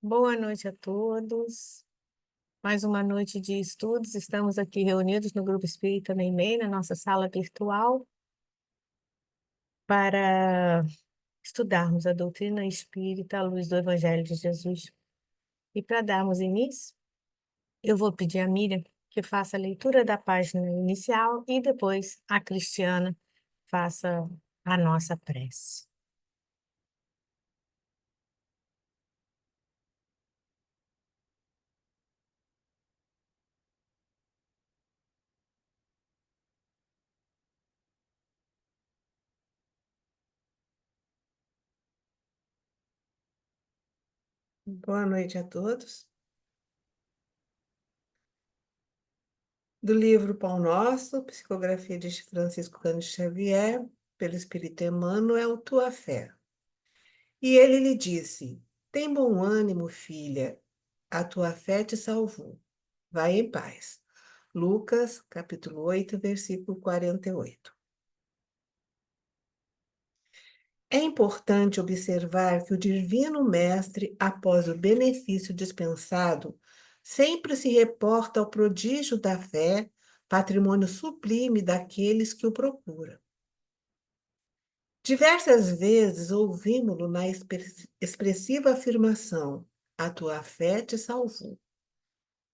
Boa noite a todos. Mais uma noite de estudos. Estamos aqui reunidos no Grupo Espírita Meimei, na nossa sala virtual, para estudarmos a doutrina espírita à luz do Evangelho de Jesus. E para darmos início, eu vou pedir a Miriam que faça a leitura da página inicial e depois a Cristiana faça a nossa prece. Boa noite a todos. Do livro Pão Nosso, psicografia de Francisco Cândido Xavier, pelo Espírito Emmanuel, Tua Fé. E ele lhe disse: Tem bom ânimo, filha, a tua fé te salvou. Vai em paz. Lucas, capítulo 8, versículo 48. É importante observar que o Divino Mestre, após o benefício dispensado, sempre se reporta ao prodígio da fé, patrimônio sublime daqueles que o procuram. Diversas vezes ouvimos-lo na expressiva afirmação: A tua fé te salvou.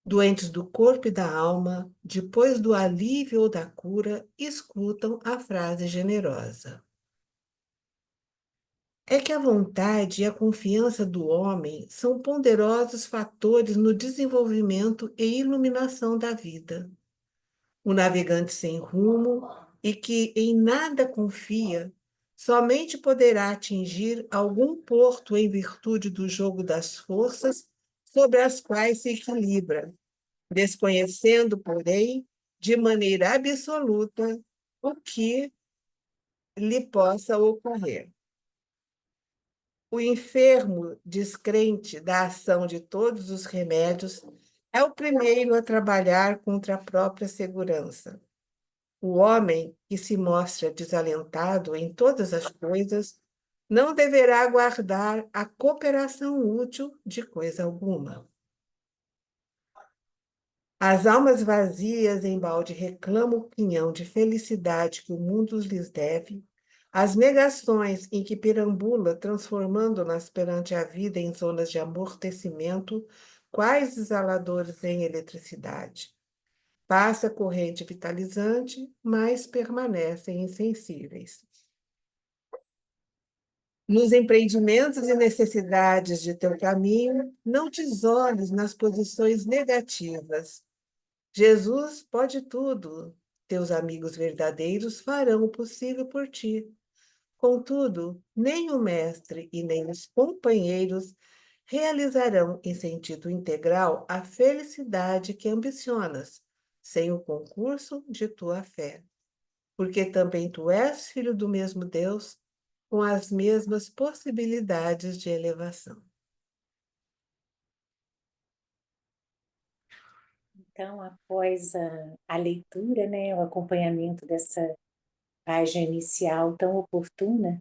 Doentes do corpo e da alma, depois do alívio ou da cura, escutam a frase generosa: É que a vontade e a confiança do homem são poderosos fatores no desenvolvimento e iluminação da vida. O navegante sem rumo e que em nada confia, somente poderá atingir algum porto em virtude do jogo das forças sobre as quais se equilibra, desconhecendo, porém, de maneira absoluta o que lhe possa ocorrer. O enfermo, descrente da ação de todos os remédios, é o primeiro a trabalhar contra a própria segurança. O homem que se mostra desalentado em todas as coisas não deverá aguardar a cooperação útil de coisa alguma. As almas vazias embalde reclamam o quinhão de felicidade que o mundo lhes deve, as negações em que perambula, transformando-nas perante a vida em zonas de amortecimento, quais exaladores em eletricidade. Passa a corrente vitalizante, mas permanecem insensíveis. Nos empreendimentos e necessidades de teu caminho, não te isoles nas posições negativas. Jesus pode tudo. Teus amigos verdadeiros farão o possível por ti. Contudo, nem o mestre e nem os companheiros realizarão em sentido integral a felicidade que ambicionas, sem o concurso de tua fé. Porque também tu és filho do mesmo Deus, com as mesmas possibilidades de elevação. Então, após a leitura, né, o acompanhamento dessa página inicial tão oportuna,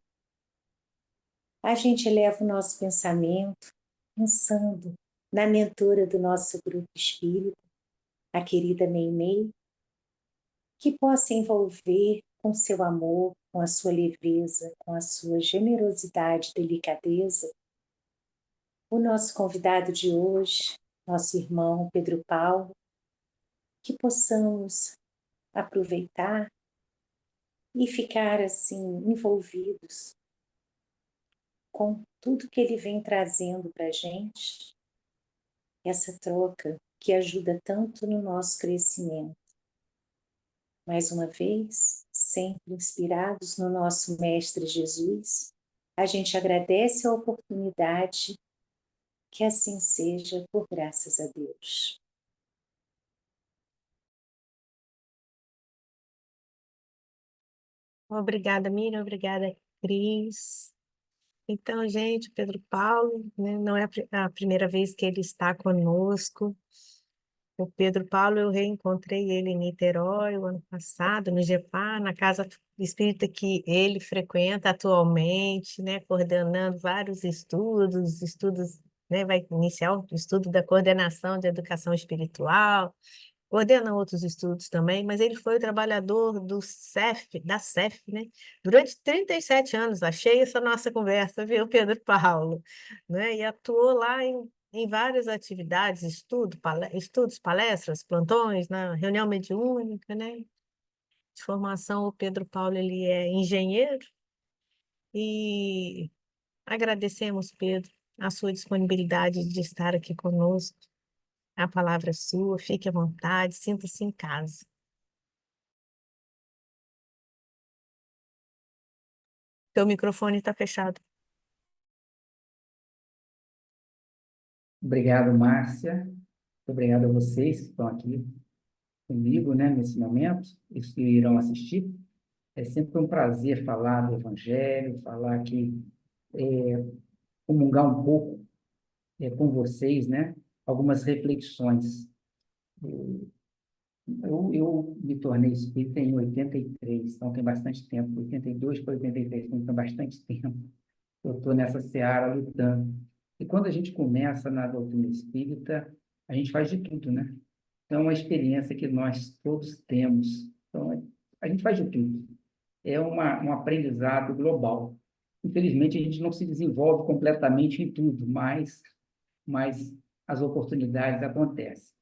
a gente eleva o nosso pensamento pensando na mentora do nosso grupo espírita, a querida Meimei, que possa envolver com seu amor, com a sua leveza, com a sua generosidade e delicadeza, o nosso convidado de hoje, nosso irmão Pedro Paulo, que possamos aproveitar e ficar assim envolvidos com tudo que ele vem trazendo para a gente, essa troca que ajuda tanto no nosso crescimento. Mais uma vez, sempre inspirados no nosso Mestre Jesus, a gente agradece a oportunidade, que assim seja, por graças a Deus. Obrigada, Miriam. Obrigada, Cris. Então, gente, Pedro Paulo, né, não é a primeira vez que ele está conosco. O Pedro Paulo, eu reencontrei ele em Niterói o ano passado, no GEPAR, na casa espírita que ele frequenta atualmente, né, coordenando vários estudos né? Vai iniciar o estudo da coordenação de educação espiritual, coordena outros estudos também, mas ele foi o trabalhador do CEF, da CEF, né? Durante 37 anos, achei essa nossa conversa, viu, Pedro Paulo, né? E atuou lá em várias atividades, estudos, palestras, plantões, na reunião mediúnica, né? De formação, o Pedro Paulo, ele é engenheiro e agradecemos, Pedro, a sua disponibilidade de estar aqui conosco. A palavra é sua, fique à vontade, sinta-se em casa. Teu microfone está fechado. Obrigado, Márcia. Obrigado a vocês que estão aqui comigo, né, nesse momento, e que irão assistir. É sempre um prazer falar do Evangelho, falar aqui, comungar um pouco com vocês, né, algumas reflexões. Eu me tornei espírita em 83, então tem bastante tempo, 82 para 83, então tem bastante tempo. Eu estou nessa seara lutando. E quando a gente começa na doutrina espírita, a gente faz de tudo, né? Então, é uma experiência que nós todos temos. Então, a gente faz de tudo. É um aprendizado global. Infelizmente, a gente não se desenvolve completamente em tudo, mas as oportunidades acontecem.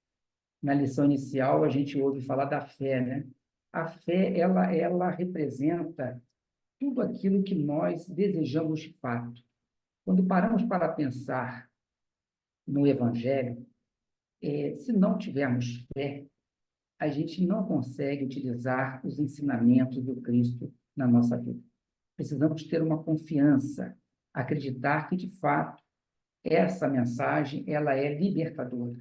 Na lição inicial, a gente ouve falar da fé, né? A fé, ela representa tudo aquilo que nós desejamos de fato. Quando paramos para pensar no Evangelho, se não tivermos fé, a gente não consegue utilizar os ensinamentos do Cristo na nossa vida. Precisamos ter uma confiança, acreditar que, de fato, essa mensagem ela é libertadora.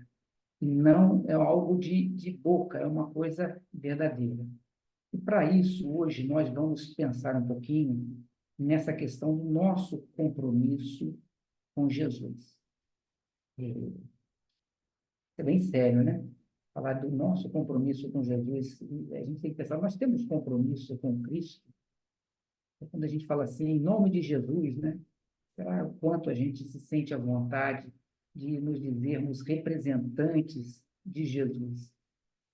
Não é algo de boca, é uma coisa verdadeira. E, para isso, hoje, nós vamos pensar um pouquinho nessa questão do nosso compromisso com Jesus. É bem sério, né? Falar do nosso compromisso com Jesus. A gente tem que pensar, nós temos compromisso com Cristo? Quando a gente fala assim, em nome de Jesus, né? Será o quanto a gente se sente à vontade de nos dizermos representantes de Jesus?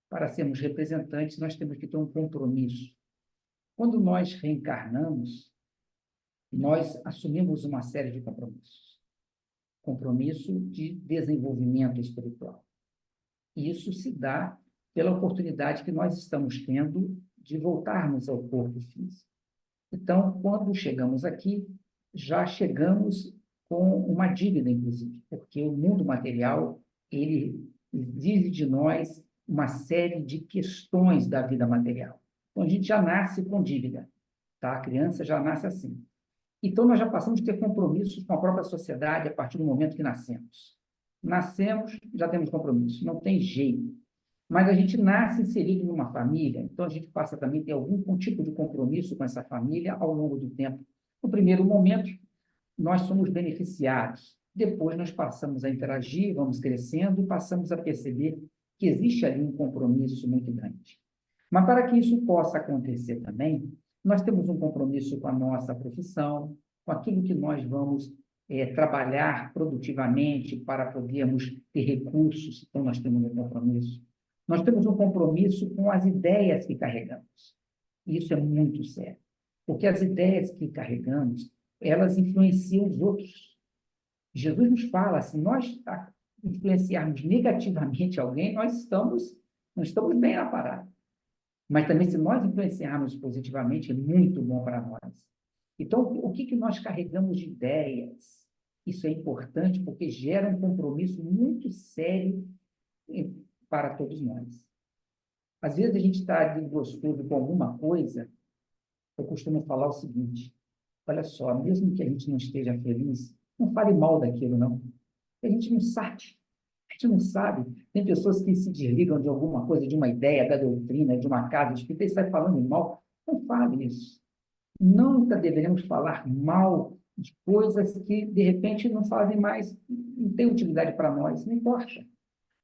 Para sermos representantes, nós temos que ter um compromisso. Quando nós reencarnamos, nós assumimos uma série de compromissos. Compromisso de desenvolvimento espiritual. E isso se dá pela oportunidade que nós estamos tendo de voltarmos ao corpo físico. Então, quando chegamos aqui, já chegamos com uma dívida, inclusive, porque o mundo material, ele exige de nós uma série de questões da vida material. Então, a gente já nasce com dívida, tá? A criança já nasce assim. Então, nós já passamos a ter compromissos com a própria sociedade a partir do momento que nascemos. Nascemos, já temos compromisso, não tem jeito. Mas a gente nasce inserido numa família, então a gente passa também a ter algum tipo de compromisso com essa família ao longo do tempo. No primeiro momento, nós somos beneficiados. Depois nós passamos a interagir, vamos crescendo e passamos a perceber que existe ali um compromisso muito grande. Mas para que isso possa acontecer também, nós temos um compromisso com a nossa profissão, com aquilo que nós vamos trabalhar produtivamente para podermos ter recursos, então nós temos um compromisso. Nós temos um compromisso com as ideias que carregamos. Isso é muito sério, porque as ideias que carregamos, elas influenciam os outros. Jesus nos fala, se nós influenciarmos negativamente alguém, nós não estamos bem na parada. Mas também, se nós influenciarmos positivamente, é muito bom para nós. Então, o que nós carregamos de ideias? Isso é importante porque gera um compromisso muito sério para todos nós. Às vezes a gente está desgostoso com alguma coisa, eu costumo falar o seguinte, olha só, mesmo que a gente não esteja feliz, não fale mal daquilo, não. A gente não sabe. A gente não sabe. Tem pessoas que se desligam de alguma coisa, de uma ideia, da doutrina, de uma casa espírita, e sai falando mal. Não fale isso. Nunca deveremos falar mal de coisas que, de repente, não fazem mais, não tem utilidade para nós, não importa.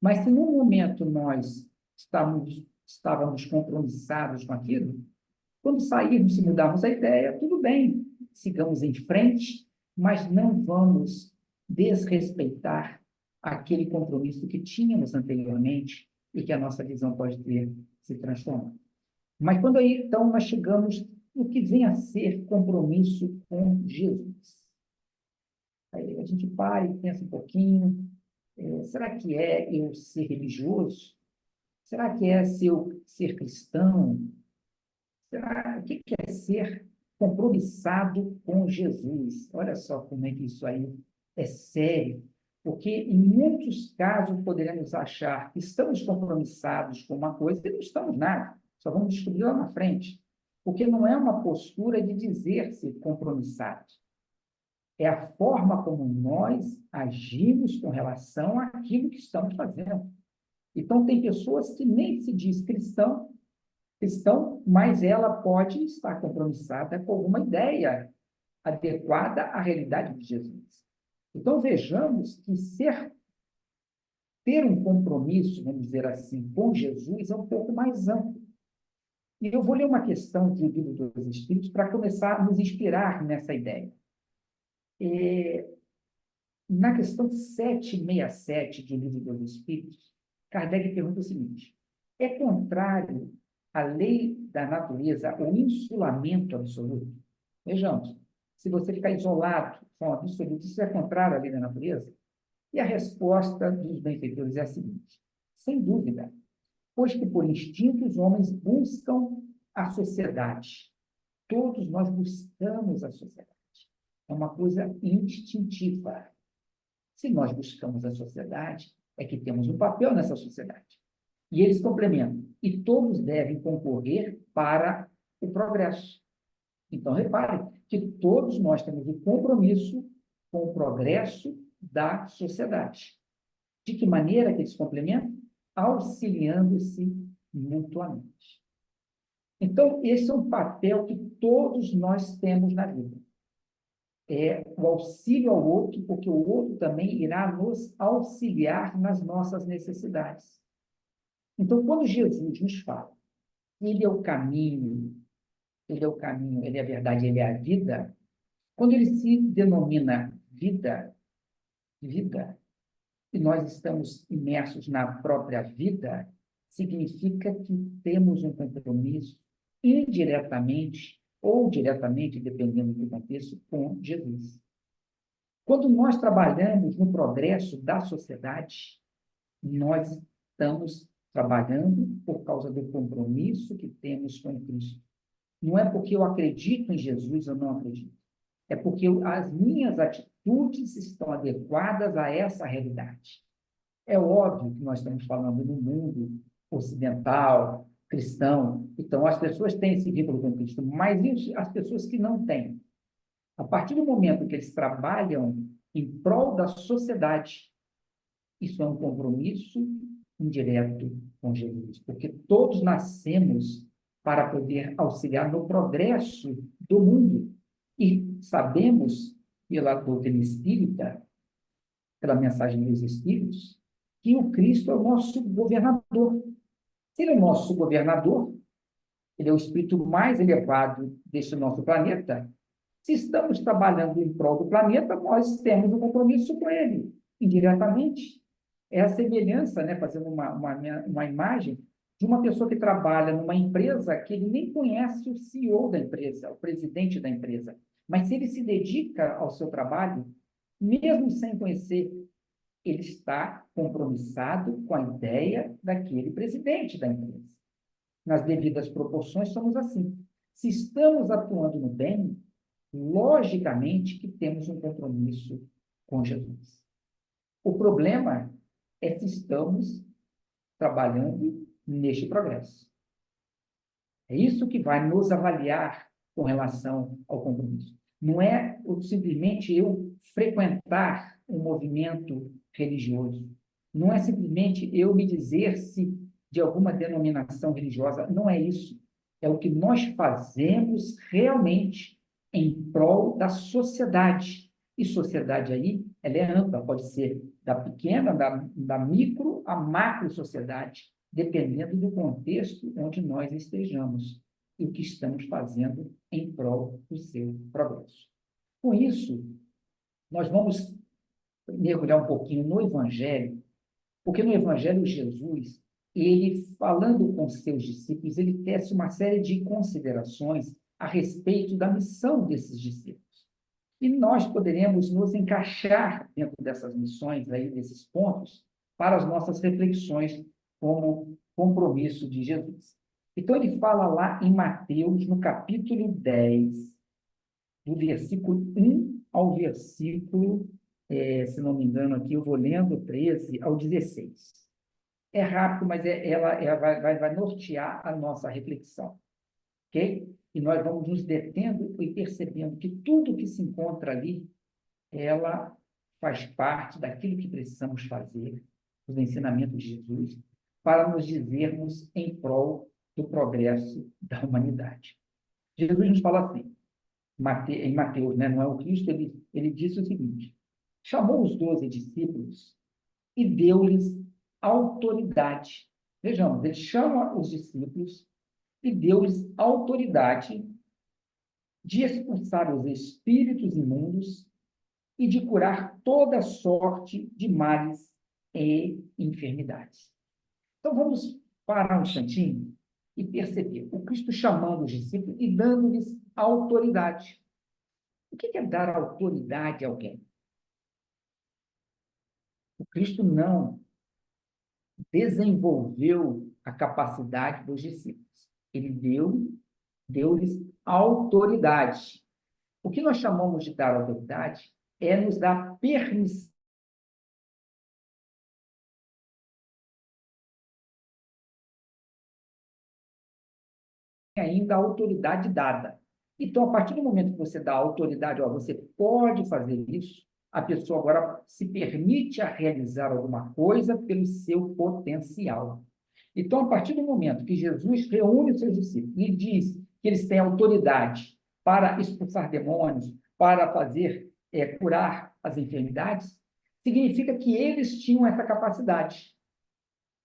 Mas se num momento nós estávamos compromissados com aquilo, quando sairmos, se mudarmos a ideia, tudo bem, sigamos em frente, mas não vamos desrespeitar aquele compromisso que tínhamos anteriormente e que a nossa visão pode ter se transformado. Mas quando aí, então, nós chegamos no que vem a ser compromisso com Jesus. Aí a gente para e pensa um pouquinho, será que é eu ser religioso? Será que é ser cristão? O que é ser compromissado com Jesus? Olha só como é que isso aí é sério, porque em muitos casos poderemos achar que estamos compromissados com uma coisa e não estamos nada, só vamos descobrir lá na frente, porque não é uma postura de dizer-se compromissado, é a forma como nós agimos com relação àquilo que estamos fazendo. Então, tem pessoas que nem se diz cristão, mas ela pode estar compromissada com alguma ideia adequada à realidade de Jesus. Então, vejamos que ter um compromisso, vamos dizer assim, com Jesus é um pouco mais amplo. E eu vou ler uma questão do Livro dos Espíritos para começar a nos inspirar nessa ideia. Na questão 767 do Livro dos Espíritos, Kardec pergunta o seguinte: é contrário à lei da natureza o insulamento absoluto? Vejamos, se você ficar isolado com o absoluto, isso é contrário à lei da natureza? E a resposta dos benfeitores é a seguinte: sem dúvida, pois que por instinto os homens buscam a sociedade. Todos nós buscamos a sociedade. É uma coisa instintiva. Se nós buscamos a sociedade, é que temos um papel nessa sociedade. E eles complementam. E todos devem concorrer para o progresso. Então, reparem que todos nós temos um compromisso com o progresso da sociedade. De que maneira que eles complementam? Auxiliando-se mutuamente. Então, esse é um papel que todos nós temos na vida. É o auxílio ao outro, porque o outro também irá nos auxiliar nas nossas necessidades. Então, quando Jesus nos fala, ele é o caminho, ele é o caminho, ele é a verdade, ele é a vida, quando ele se denomina vida, e nós estamos imersos na própria vida, significa que temos um compromisso indiretamente ou diretamente, dependendo do contexto, com Jesus. Quando nós trabalhamos no progresso da sociedade, nós estamos trabalhando por causa do compromisso que temos com Cristo. Não é porque eu acredito em Jesus ou não acredito. É porque as minhas atitudes estão adequadas a essa realidade. É óbvio que nós estamos falando no mundo ocidental, cristão, então as pessoas têm esse vínculo com Cristo, mas as pessoas que não têm, a partir do momento que eles trabalham em prol da sociedade, isso é um compromisso indireto com Jesus, porque todos nascemos para poder auxiliar no progresso do mundo. E sabemos, pela doutrina espírita, pela mensagem dos Espíritos, que o Cristo é o nosso governador. Se ele é o nosso governador, ele é o espírito mais elevado deste nosso planeta. Se estamos trabalhando em prol do planeta, nós temos um compromisso com ele, indiretamente. É a semelhança, né, fazendo uma imagem, de uma pessoa que trabalha numa empresa que ele nem conhece o CEO da empresa, o presidente da empresa. Mas se ele se dedica ao seu trabalho, mesmo sem conhecer, ele está compromissado com a ideia daquele presidente da empresa. Nas devidas proporções, somos assim. Se estamos atuando no bem, logicamente que temos um compromisso com Jesus. O problema é se estamos trabalhando neste progresso. É isso que vai nos avaliar com relação ao compromisso. Não é simplesmente eu frequentar um movimento religioso. Não é simplesmente eu me dizer-se de alguma denominação religiosa. Não é isso. É o que nós fazemos realmente em prol da sociedade. E sociedade aí, ela é ampla, pode ser da pequena, da micro à macro sociedade, dependendo do contexto onde nós estejamos e o que estamos fazendo em prol do seu progresso. Com isso, nós vamos mergulhar um pouquinho no Evangelho, porque no Evangelho Jesus, ele falando com seus discípulos, ele tece uma série de considerações a respeito da missão desses discípulos. E nós poderemos nos encaixar dentro dessas missões, aí, desses pontos, para as nossas reflexões como compromisso de Jesus. Então, ele fala lá em Mateus, no capítulo 10, do versículo 1 ao versículo, se não me engano aqui, eu vou lendo 13 ao 16. É rápido, mas ela vai nortear a nossa reflexão. Ok? E nós vamos nos detendo e percebendo que tudo que se encontra ali, ela faz parte daquilo que precisamos fazer, os ensinamentos de Jesus, para nos dizermos em prol do progresso da humanidade. Jesus nos fala assim, em Mateus, né, não é o Cristo, ele disse o seguinte: chamou os 12 discípulos e deu-lhes autoridade. Vejamos, ele chama os discípulos e deu-lhes autoridade de expulsar os espíritos imundos e de curar toda sorte de males e enfermidades. Então, vamos parar um instantinho e perceber o Cristo chamando os discípulos e dando-lhes autoridade. O que é dar autoridade a alguém? O Cristo não desenvolveu a capacidade dos discípulos. Ele deu-lhes autoridade. O que nós chamamos de dar autoridade é nos dar permissão ainda a autoridade dada. Então, a partir do momento que você dá autoridade, ó, você pode fazer isso, a pessoa agora se permite a realizar alguma coisa pelo seu potencial. Então, a partir do momento que Jesus reúne os seus discípulos e diz que eles têm autoridade para expulsar demônios, para fazer, curar as enfermidades, significa que eles tinham essa capacidade.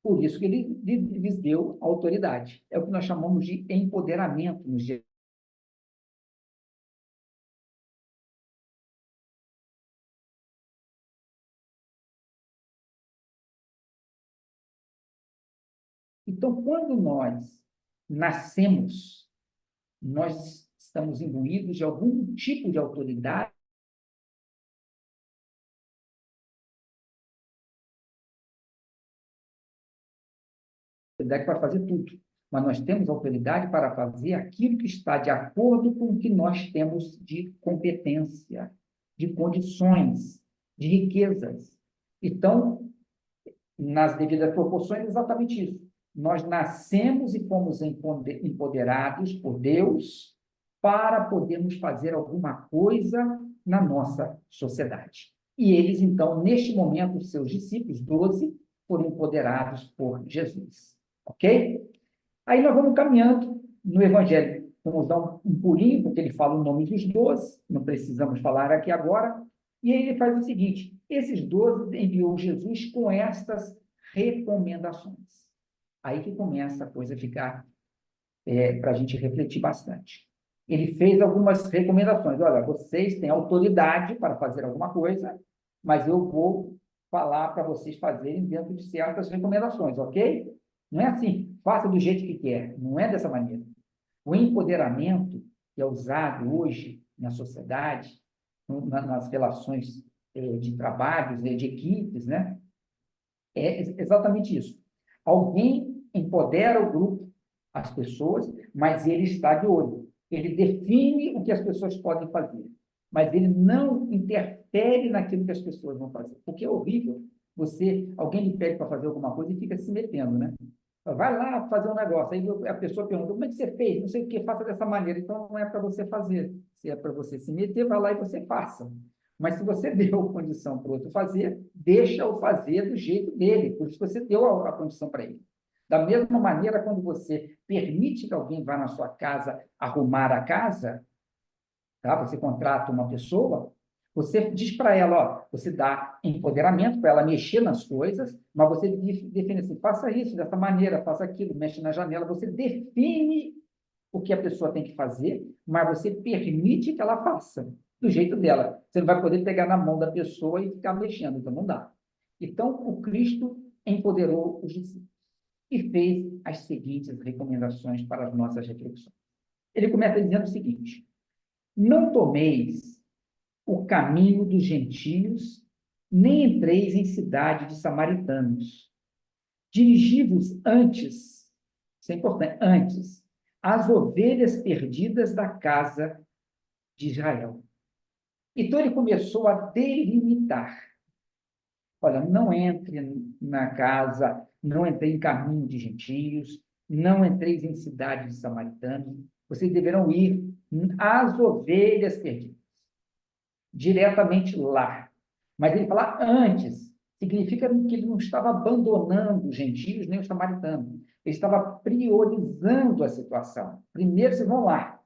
Por isso que ele lhes deu autoridade. É o que nós chamamos de empoderamento nos dias. Então, quando nós nascemos, nós estamos imbuídos de algum tipo de autoridade para fazer tudo, mas nós temos autoridade para fazer aquilo que está de acordo com o que nós temos de competência, de condições, de riquezas. Então, nas devidas proporções, é exatamente isso. Nós nascemos e fomos empoderados por Deus para podermos fazer alguma coisa na nossa sociedade. E eles, então, neste momento, os seus discípulos, 12, foram empoderados por Jesus. Ok? Aí nós vamos caminhando no Evangelho. Vamos dar um pulinho, porque ele fala o nome dos 12, não precisamos falar aqui agora. E aí ele faz o seguinte: esses 12 enviou Jesus com estas recomendações. Aí que começa a coisa a ficar para a gente refletir bastante. Ele fez algumas recomendações. Olha, vocês têm autoridade para fazer alguma coisa, mas eu vou falar para vocês fazerem dentro de certas recomendações, ok? Não é assim, faça do jeito que quer. Não é dessa maneira. O empoderamento que é usado hoje na sociedade, nas relações de trabalhos, de equipes, né? É exatamente isso. Alguém empodera o grupo, as pessoas, mas ele está de olho. Ele define o que as pessoas podem fazer, mas ele não interfere naquilo que as pessoas vão fazer. Porque é horrível alguém lhe pede para fazer alguma coisa e fica se metendo, né? Vai lá fazer um negócio. Aí a pessoa pergunta: como é que você fez? Não sei o que, faça dessa maneira. Então, não é para você fazer. Se é para você se meter, vai lá e você faça. Mas se você deu condição para o outro fazer, deixa-o fazer do jeito dele. Por isso você deu a condição para ele. Da mesma maneira, quando você permite que alguém vá na sua casa arrumar a casa, tá? Você contrata uma pessoa, você diz para ela, ó, você dá empoderamento para ela mexer nas coisas, mas você define assim: faça isso dessa maneira, faça aquilo, mexe na janela. Você define o que a pessoa tem que fazer, mas você permite que ela faça. do jeito dela. Você não vai poder pegar na mão da pessoa e ficar mexendo, então não dá. Então, o Cristo empoderou os discípulos e fez as seguintes recomendações para as nossas reflexões. Ele começa dizendo o seguinte: não tomeis o caminho dos gentios, nem entreis em cidade de samaritanos. Dirigi-vos antes, isso é importante, antes, às ovelhas perdidas da casa de Israel. Então ele começou a delimitar. Olha, não entre na casa, não entrei em caminho de gentios, não entreis em cidade de samaritanos, vocês deverão ir às ovelhas perdidas, diretamente lá. Mas ele fala antes, significa que ele não estava abandonando os gentios nem os samaritanos, ele estava priorizando a situação. Primeiro vocês vão lá.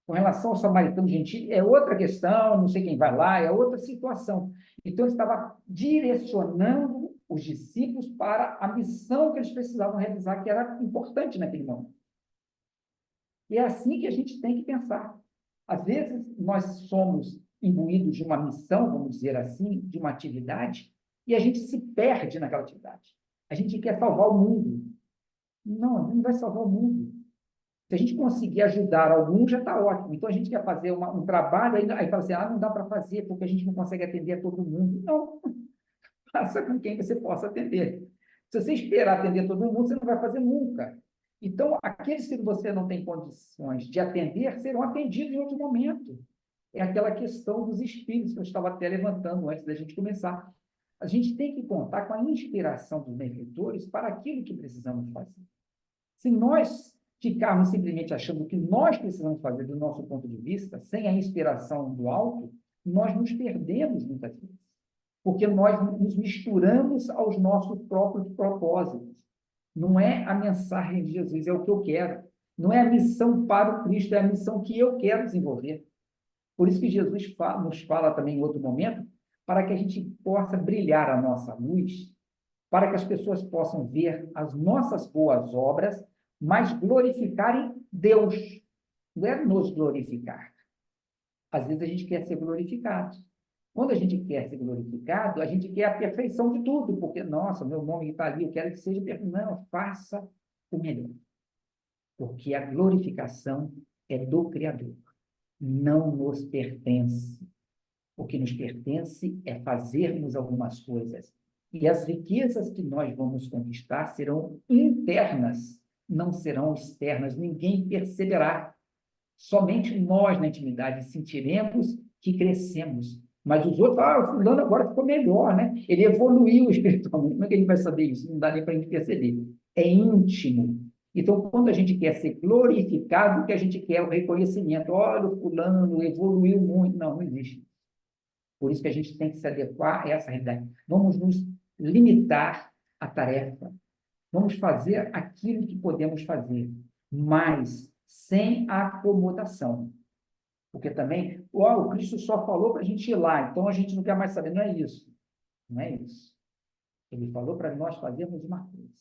Com relação ao samaritano gentil, é outra questão, não sei quem vai lá, é outra situação. Então, ele estava direcionando os discípulos para a missão que eles precisavam realizar, que era importante naquele momento. E é assim que a gente tem que pensar. Às vezes, nós somos imbuídos de uma missão, vamos dizer assim, de uma atividade, e a gente se perde naquela atividade. A gente quer salvar o mundo. Não vai salvar o mundo. Se a gente conseguir ajudar algum, já está ótimo. Então, a gente quer fazer um trabalho, aí fala assim, não dá para fazer, porque a gente não consegue atender a todo mundo. Não, faça com quem você possa atender. Se você esperar atender todo mundo, você não vai fazer nunca. Então, aqueles que você não tem condições de atender, serão atendidos em outro momento. É aquela questão dos espíritos que eu estava até levantando antes da gente começar. A gente tem que contar com a inspiração dos benfeitores para aquilo que precisamos fazer. Se nós ficarmos simplesmente achando que nós precisamos fazer do nosso ponto de vista, sem a inspiração do alto, nós nos perdemos muitas vezes, porque nós nos misturamos aos nossos próprios propósitos. Não é a mensagem de Jesus, é o que eu quero. Não é a missão para o Cristo, é a missão que eu quero desenvolver. Por isso que Jesus nos fala também em outro momento, para que a gente possa brilhar a nossa luz, para que as pessoas possam ver as nossas boas obras, mas glorificarem Deus. Não é nos glorificar. Às vezes a gente quer ser glorificado. Quando a gente quer ser glorificado, a gente quer a perfeição de tudo, porque, nossa, meu nome está ali, eu quero que seja perfeito. Não, faça o melhor. Porque a glorificação é do Criador. Não nos pertence. O que nos pertence é fazermos algumas coisas. E as riquezas que nós vamos conquistar serão internas, não serão externas. Ninguém perceberá. Somente nós, na intimidade, sentiremos que crescemos. Mas os outros, o fulano agora ficou melhor, né? Ele evoluiu espiritualmente. Como é que ele vai saber isso? Não dá nem para a gente perceber. É íntimo. Então, quando a gente quer ser glorificado, o que a gente quer é o reconhecimento. Olha, o fulano evoluiu muito. Não, não existe. Por isso que a gente tem que se adequar a essa realidade. Vamos nos limitar à tarefa. Vamos fazer aquilo que podemos fazer, mas sem acomodação. Porque também, o Cristo só falou para a gente ir lá, então a gente não quer mais saber. Não é isso. Não é isso. Ele falou para nós fazermos uma coisa.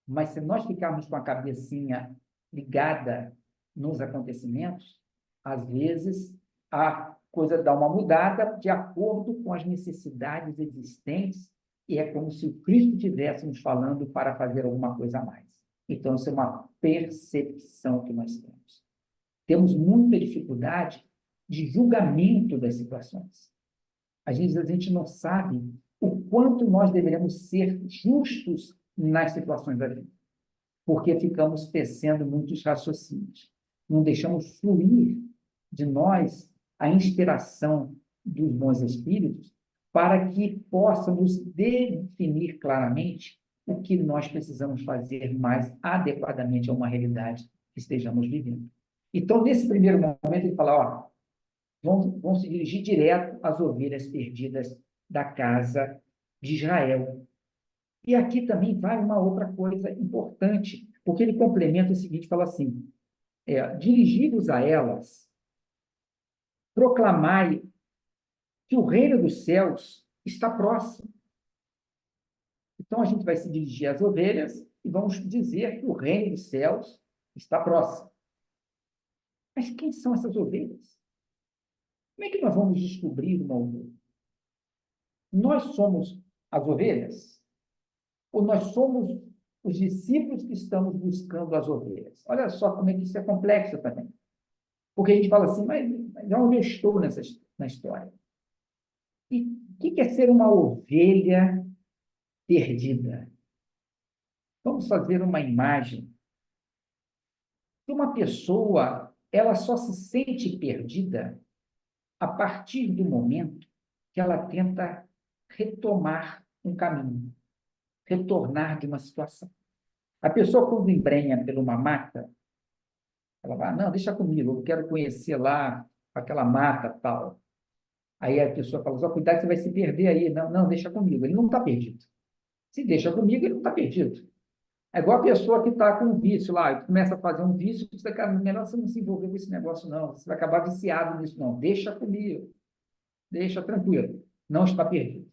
Mas se nós ficarmos com a cabecinha ligada nos acontecimentos, às vezes a coisa dá uma mudada de acordo com as necessidades existentes e é como se o Cristo estivesse nos falando para fazer alguma coisa a mais. Então, isso é uma percepção que nós temos. Temos muita dificuldade de julgamento das situações. Às vezes a gente não sabe o quanto nós deveremos ser justos nas situações da vida, porque ficamos tecendo muitos raciocínios. Não deixamos fluir de nós a inspiração dos bons espíritos para que possamos definir claramente o que nós precisamos fazer mais adequadamente a uma realidade que estejamos vivendo. Então, nesse primeiro momento, ele fala, vão se dirigir direto às ovelhas perdidas da casa de Israel. E aqui também vai uma outra coisa importante, porque ele complementa o seguinte, fala assim, dirigi-vos a elas, proclamai que o reino dos céus está próximo. Então, a gente vai se dirigir às ovelhas e vamos dizer que o reino dos céus está próximo. Mas quem são essas ovelhas? Como é que nós vamos descobrir uma ovelha? Nós somos as ovelhas? Ou nós somos os discípulos que estamos buscando as ovelhas? Olha só como é que isso é complexo também. Porque a gente fala assim, mas onde eu estou na história? E o que é ser uma ovelha perdida? Vamos fazer uma imagem. Que uma pessoa, ela só se sente perdida a partir do momento que ela tenta retomar um caminho, retornar de uma situação. A pessoa, quando embrenha por uma mata, ela vai, não, deixa comigo, eu quero conhecer lá aquela mata tal. Aí a pessoa fala, só cuidado, você vai se perder aí. Não, não, deixa comigo. Ele não está perdido. Se deixa comigo, ele não está perdido. É igual a pessoa que está com um vício lá, que começa a fazer um vício, você vai, melhor você não se envolver com esse negócio, não. Você vai acabar viciado nisso, não. Deixa comigo. Deixa tranquilo. Não está perdido.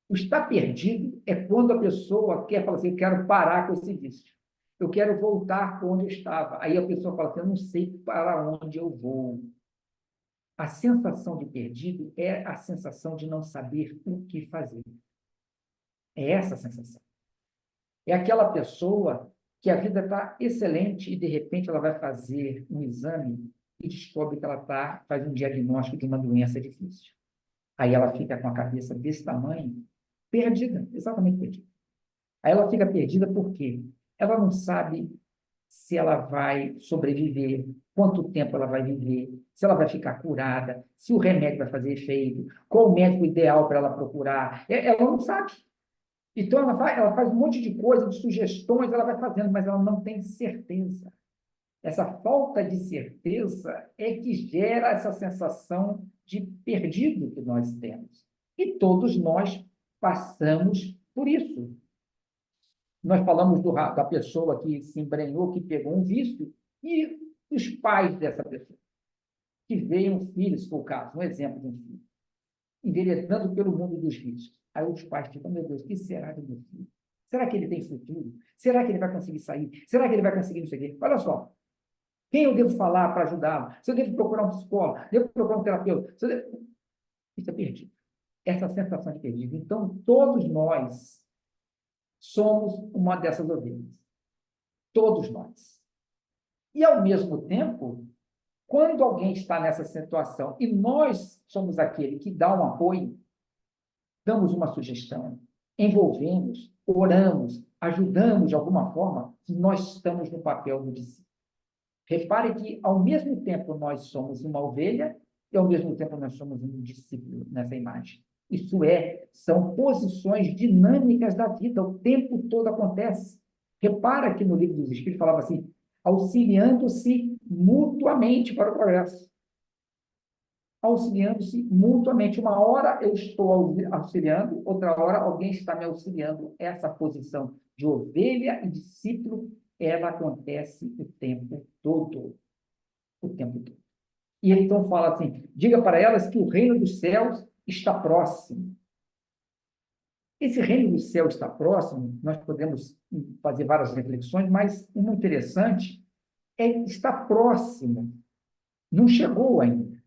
O estar perdido é quando a pessoa quer falar assim, eu quero parar com esse vício. Eu quero voltar para onde eu estava. Aí a pessoa fala assim, eu não sei para onde eu vou. A sensação de perdido é a sensação de não saber o que fazer. É essa a sensação. É aquela pessoa que a vida está excelente e, de repente, ela vai fazer um exame e descobre que ela faz um diagnóstico de uma doença difícil. Aí ela fica com a cabeça desse tamanho, perdida, exatamente perdida. Aí ela fica perdida por quê? Ela não sabe se ela vai sobreviver, quanto tempo ela vai viver, se ela vai ficar curada, se o remédio vai fazer efeito, qual o médico ideal para ela procurar. Ela não sabe. Então, ela faz um monte de coisa, de sugestões, ela vai fazendo, mas ela não tem certeza. Essa falta de certeza é que gera essa sensação de perdido que nós temos. E todos nós passamos por isso. Nós falamos da pessoa que se embrenhou, que pegou um vício, e os pais dessa pessoa, que veem um filho, se for o caso, um exemplo de um filho, enveredando pelo mundo dos vícios. Aí os pais ficam, meu Deus, o que será do meu filho? Será que ele tem futuro? Será que ele vai conseguir sair? Será que ele vai conseguir não sei o quê? Olha só, quem eu devo falar para ajudá-lo? Se eu devo procurar um psicólogo? Devo procurar um terapeuta? Isso é perdido. Essa sensação de perdido. Então, todos nós somos uma dessas ovelhas. Todos nós. E, ao mesmo tempo, quando alguém está nessa situação e nós somos aquele que dá um apoio, damos uma sugestão, envolvemos, oramos, ajudamos de alguma forma, nós estamos no papel do discípulo. Repare que, ao mesmo tempo, nós somos uma ovelha e, ao mesmo tempo, nós somos um discípulo nessa imagem. Isso são posições dinâmicas da vida, o tempo todo acontece. Repara que no livro dos Espíritos falava assim, auxiliando-se mutuamente para o progresso. Auxiliando-se mutuamente. Uma hora eu estou auxiliando, outra hora alguém está me auxiliando. Essa posição de ovelha e discípulo, ela acontece o tempo todo. O tempo todo. E ele então fala assim, diga para elas que o reino dos céus está próximo. Esse reino do céu está próximo, nós podemos fazer várias reflexões, mas uma interessante é estar próximo, não chegou ainda.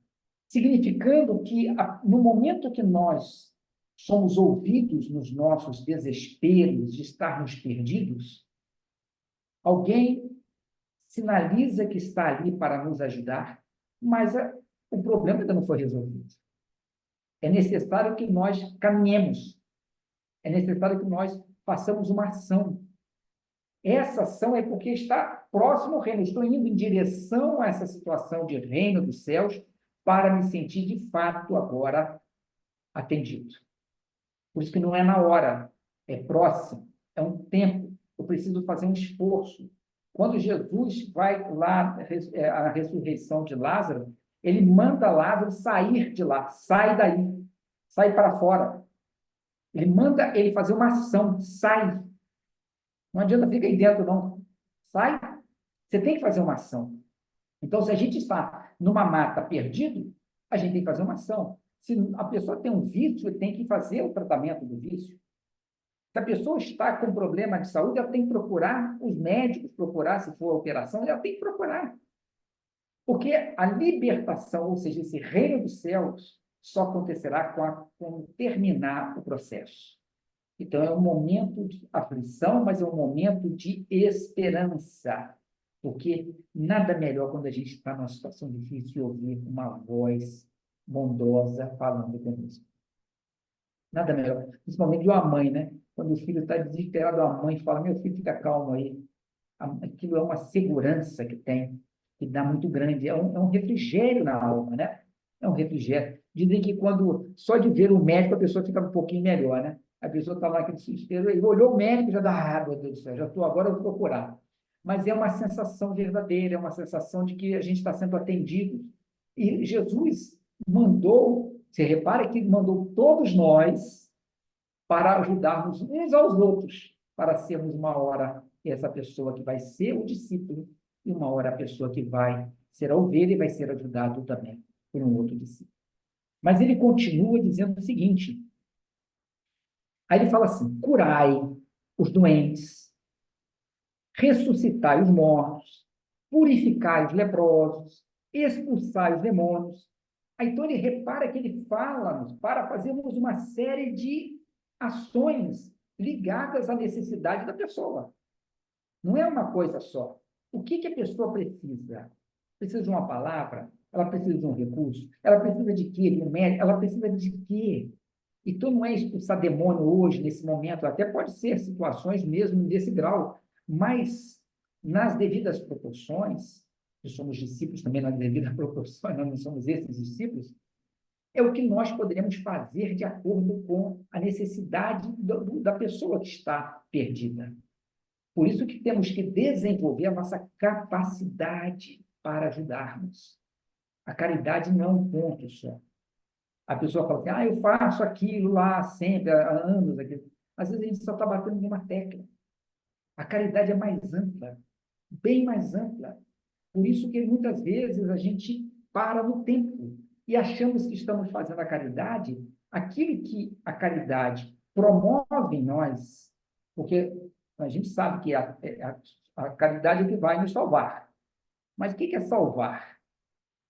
Significando que, no momento que nós somos ouvidos nos nossos desesperos de estarmos perdidos, alguém sinaliza que está ali para nos ajudar, mas o problema ainda não foi resolvido. É necessário que nós caminhemos, é necessário que nós façamos uma ação. Essa ação é porque está próximo ao reino. Estou indo em direção a essa situação de reino dos céus para me sentir de fato agora atendido. Por isso que não é na hora, é próximo, é um tempo. Eu preciso fazer um esforço. Quando Jesus vai lá, a ressurreição de Lázaro, ele manda Lázaro sair de lá, sai daí, sai para fora. Ele manda ele fazer uma ação, sai. Não adianta ficar aí dentro, não. Sai. Você tem que fazer uma ação. Então, se a gente está numa mata perdido, a gente tem que fazer uma ação. Se a pessoa tem um vício, ele tem que fazer o tratamento do vício. Se a pessoa está com problema de saúde, ela tem que procurar os médicos, procurar, se for operação, ela tem que procurar. Porque a libertação, ou seja, esse reino dos céus, só acontecerá quando terminar o processo. Então, é um momento de aflição, mas é um momento de esperança. Porque nada melhor quando a gente está numa situação difícil de ouvir uma voz bondosa falando conosco. Nada melhor. Principalmente de uma mãe, né? Quando o filho está desesperado, a mãe fala: meu filho, fica calmo aí. Aquilo é uma segurança que tem, que dá muito grande. É um refrigério na alma, né? É um refrigério. Dizem que quando só de ver o médico a pessoa fica um pouquinho melhor, né? A pessoa está lá com desespero, ele olhou o médico e já dá, meu Deus do céu, já estou agora, eu vou procurar. Mas é uma sensação verdadeira, é uma sensação de que a gente está sendo atendido. E Jesus mandou, você repara que ele mandou todos nós para ajudarmos uns aos outros, para sermos uma hora essa pessoa que vai ser o discípulo e uma hora a pessoa que vai ser a ovelha e vai ser ajudado também por um outro discípulo. Mas ele continua dizendo o seguinte, aí ele fala assim, curai os doentes, ressuscitai os mortos, purificai os leprosos, expulsai os demônios. Aí, então ele repara que ele fala para fazermos uma série de ações ligadas à necessidade da pessoa. Não é uma coisa só. O que a pessoa precisa? Precisa de uma palavra? Ela precisa de um recurso? Ela precisa de quê? De um médico? Ela precisa de quê? Então, não é expulsar demônio hoje, nesse momento, até pode ser situações mesmo desse grau, mas nas devidas proporções, nós somos discípulos também nas devidas proporções, nós não somos esses discípulos, é o que nós poderemos fazer de acordo com a necessidade da pessoa que está perdida. Por isso que temos que desenvolver a nossa capacidade para ajudarmos. A caridade não é um ponto só. A pessoa fala assim, eu faço aquilo lá sempre, há anos. Aquilo. Às vezes a gente só está batendo em uma tecla. A caridade é mais ampla, bem mais ampla. Por isso que muitas vezes a gente para no tempo e achamos que estamos fazendo a caridade, aquilo que a caridade promove em nós, porque a gente sabe que a caridade é que vai nos salvar. Mas o que é salvar?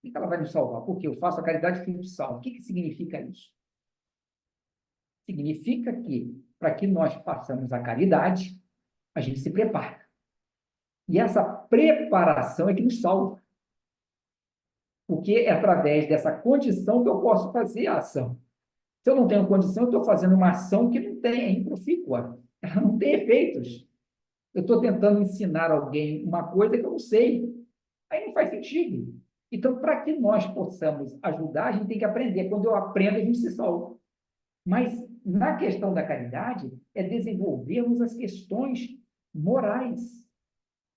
O que ela vai nos salvar? Porque eu faço a caridade e fico salvo. O que significa isso? Significa que, para que nós façamos a caridade, a gente se prepara. E essa preparação é que nos salva. Porque é através dessa condição que eu posso fazer a ação. Se eu não tenho condição, eu estou fazendo uma ação que não tem, é improfícua. Ela não tem efeitos. Eu estou tentando ensinar alguém uma coisa que eu não sei. Aí não faz sentido. Então, para que nós possamos ajudar, a gente tem que aprender. Quando eu aprendo, a gente se salva. Mas, na questão da caridade, é desenvolvermos as questões morais,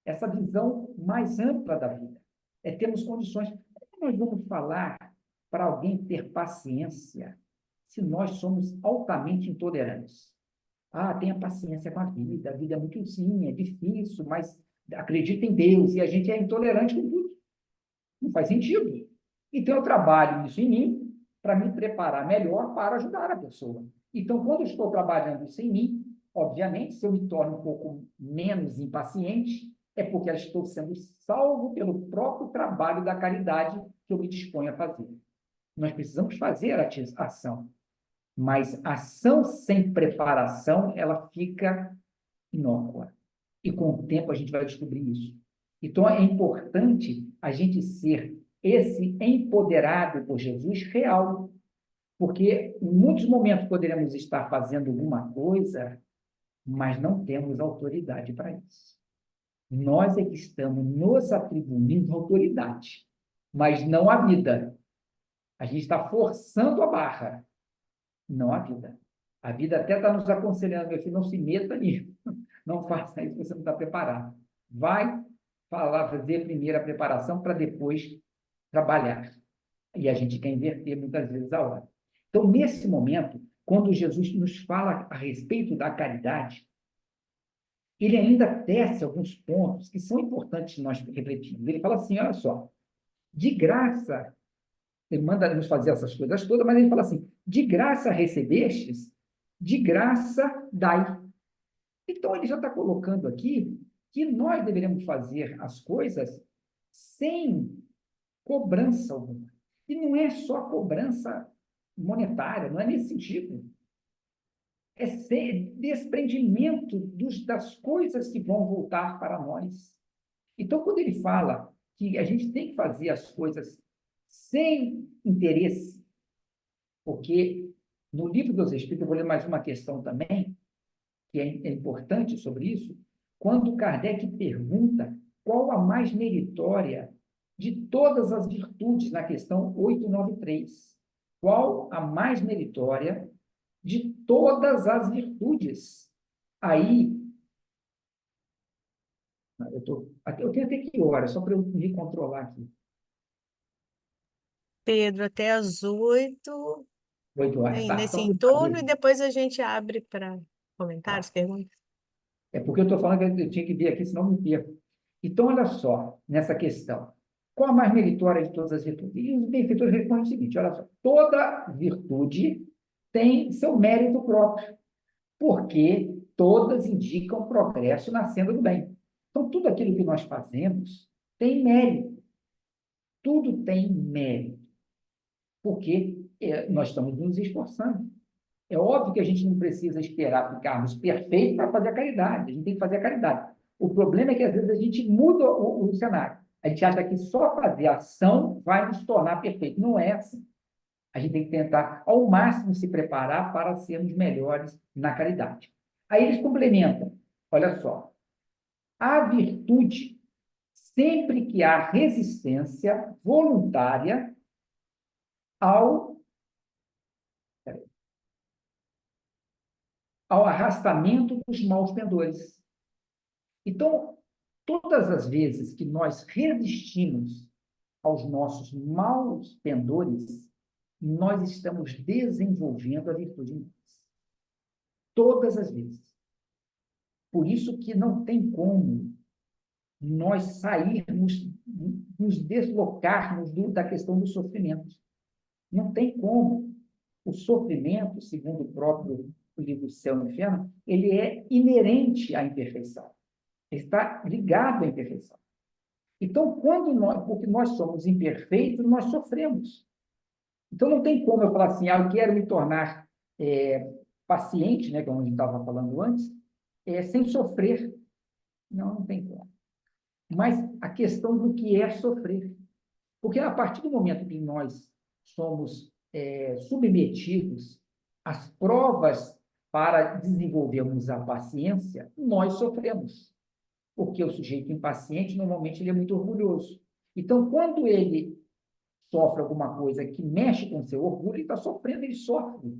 essa visão mais ampla da vida. É termos condições. Como nós vamos falar para alguém ter paciência se nós somos altamente intolerantes? Tenha paciência com a vida é muito sim, é difícil, mas acredita em Deus, e a gente é intolerante com tudo. Não faz sentido. Então, eu trabalho isso em mim para me preparar melhor para ajudar a pessoa. Então, quando eu estou trabalhando isso em mim, obviamente, se eu me torno um pouco menos impaciente, é porque eu estou sendo salvo pelo próprio trabalho da caridade que eu me disponho a fazer. Nós precisamos fazer a ação, mas ação sem preparação, ela fica inócua. E com o tempo a gente vai descobrir isso. Então, é importante a gente ser esse empoderado por Jesus real, porque em muitos momentos poderemos estar fazendo alguma coisa, mas não temos autoridade para isso. Nós é que estamos nos atribuindo autoridade, mas não a vida. A gente está forçando a barra, não a vida. A vida até está nos aconselhando, meu filho, não se meta nisso. Não faça isso, você não está preparado. Vai fazer primeiro a preparação para depois trabalhar. E a gente quer inverter muitas vezes a hora. Então, nesse momento, quando Jesus nos fala a respeito da caridade, ele ainda tece alguns pontos que são importantes nós refletirmos. Ele fala assim, olha só, de graça, ele manda nos fazer essas coisas todas, mas ele fala assim, de graça recebestes, de graça dai. Então, ele já está colocando aqui que nós deveremos fazer as coisas sem cobrança alguma. E não é só cobrança monetária, não é nesse sentido. É desprendimento das coisas que vão voltar para nós. Então, quando ele fala que a gente tem que fazer as coisas sem interesse, porque no Livro dos Espíritos, eu vou ler mais uma questão também, que é importante sobre isso, quando Kardec pergunta qual a mais meritória de todas as virtudes, na questão 893. Qual a mais meritória de todas as virtudes? Aí, eu tenho até que hora, só para eu me controlar aqui. Pedro, até às 8, 8 horas, tá? nesse Então, entorno, e depois a gente abre para comentários, tá. perguntas. É porque eu estou falando que eu tinha que ver aqui, senão me perco. Então, olha só, nessa questão. Qual a mais meritória de todas as virtudes? E os benfeitores respondem o seguinte, olha só, toda virtude tem seu mérito próprio, porque todas indicam progresso na senda do bem. Então, tudo aquilo que nós fazemos tem mérito. Tudo tem mérito, porque nós estamos nos esforçando. É óbvio que a gente não precisa esperar ficarmos perfeitos para fazer a caridade. A gente tem que fazer a caridade. O problema é que, às vezes, a gente muda o cenário. A gente acha que só fazer ação vai nos tornar perfeitos. Não é assim. A gente tem que tentar, ao máximo, se preparar para sermos melhores na caridade. Aí eles complementam. Olha só. A virtude, sempre que há resistência voluntária ao arrastamento dos maus pendores. Então, todas as vezes que nós resistimos aos nossos maus pendores, nós estamos desenvolvendo a virtude em nós. Todas as vezes. Por isso que não tem como nós sairmos, nos deslocarmos da questão do sofrimento. Não tem como. O sofrimento, segundo o próprio livro Céu e Inferno, ele é inerente à imperfeição. Ele está ligado à imperfeição. Então, porque nós somos imperfeitos, nós sofremos. Então, não tem como eu falar assim, eu quero me tornar paciente, né, como a gente estava falando antes, sem sofrer. Não, não tem como. Mas a questão do que é sofrer. Porque a partir do momento que nós somos submetidos às provas para desenvolvermos a paciência, nós sofremos. Porque o sujeito impaciente, normalmente, ele é muito orgulhoso. Então, quando ele sofre alguma coisa que mexe com o seu orgulho, ele está sofrendo, ele sofre.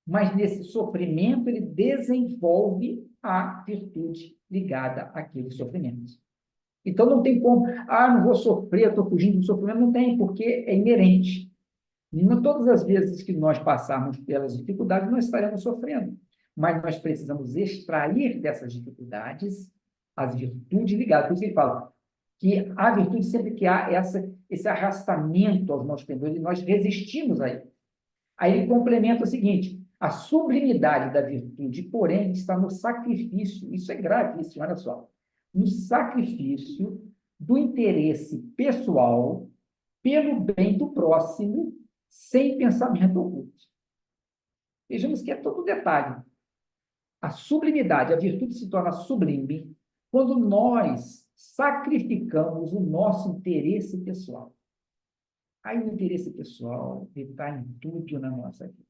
Mas, nesse sofrimento, ele desenvolve a virtude ligada àquele sofrimento. Então, não tem como, não vou sofrer, estou fugindo do sofrimento. Não tem, porque é inerente. Não todas as vezes que nós passarmos pelas dificuldades, nós estaremos sofrendo. Mas nós precisamos extrair dessas dificuldades as virtudes ligadas. Por isso ele fala que a virtude, sempre que há esse arrastamento aos nossos pendores, nós resistimos a ele. Aí ele complementa o seguinte: a sublimidade da virtude, porém, está no sacrifício. Isso é gravíssimo, olha só. No sacrifício do interesse pessoal pelo bem do próximo, sem pensamento oculto. Vejamos que é todo detalhe. A sublimidade, a virtude se torna sublime quando nós sacrificamos o nosso interesse pessoal. Aí o interesse pessoal está em tudo na nossa vida.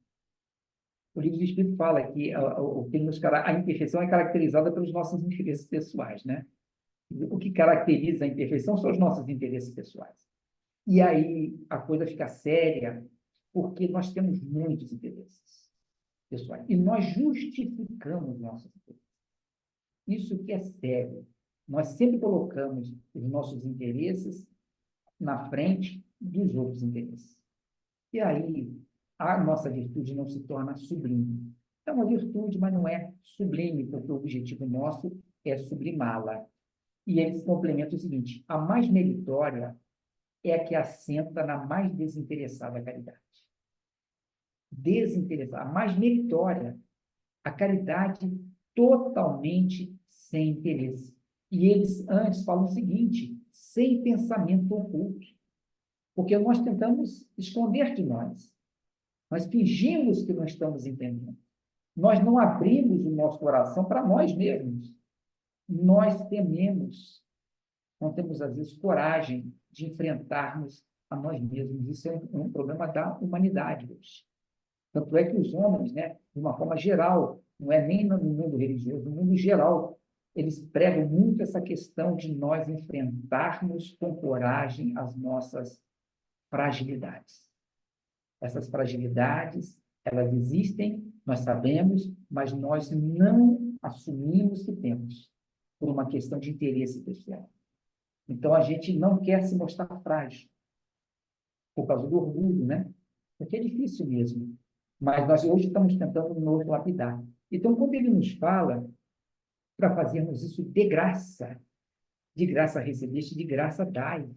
O livro do Espírito fala que a imperfeição é caracterizada pelos nossos interesses pessoais, né? O que caracteriza a imperfeição são os nossos interesses pessoais. E aí a coisa fica séria, porque nós temos muitos interesses pessoais. E nós justificamos nossos interesses. Isso que é sério. Nós sempre colocamos os nossos interesses na frente dos outros interesses. E aí a nossa virtude não se torna sublime. É uma virtude, mas não é sublime, porque o objetivo nosso é sublimá-la. E eles complementam o seguinte: a mais meritória é a que assenta na mais desinteressada caridade. Desinteressada, a mais meritória, a caridade totalmente sem interesse. E eles antes falam o seguinte: sem pensamento oculto. porque nós tentamos esconder de nós. Nós fingimos que não estamos entendendo. Nós não abrimos o nosso coração para nós mesmos. Nós tememos, não temos, às vezes, coragem de enfrentarmos a nós mesmos. Isso é um problema da humanidade hoje. Tanto é que os homens, né, de uma forma geral, não é nem no mundo religioso, no mundo geral, eles pregam muito essa questão de nós enfrentarmos com coragem as nossas fragilidades. Essas fragilidades, elas existem, nós sabemos, mas nós não assumimos que temos, por uma questão de interesse pessoal. Então, a gente não quer se mostrar frágil, por causa do orgulho, né? Porque é difícil mesmo. Mas nós hoje estamos tentando nos lapidar. Então, quando ele nos fala para fazermos isso de graça recebeste, de graça dai,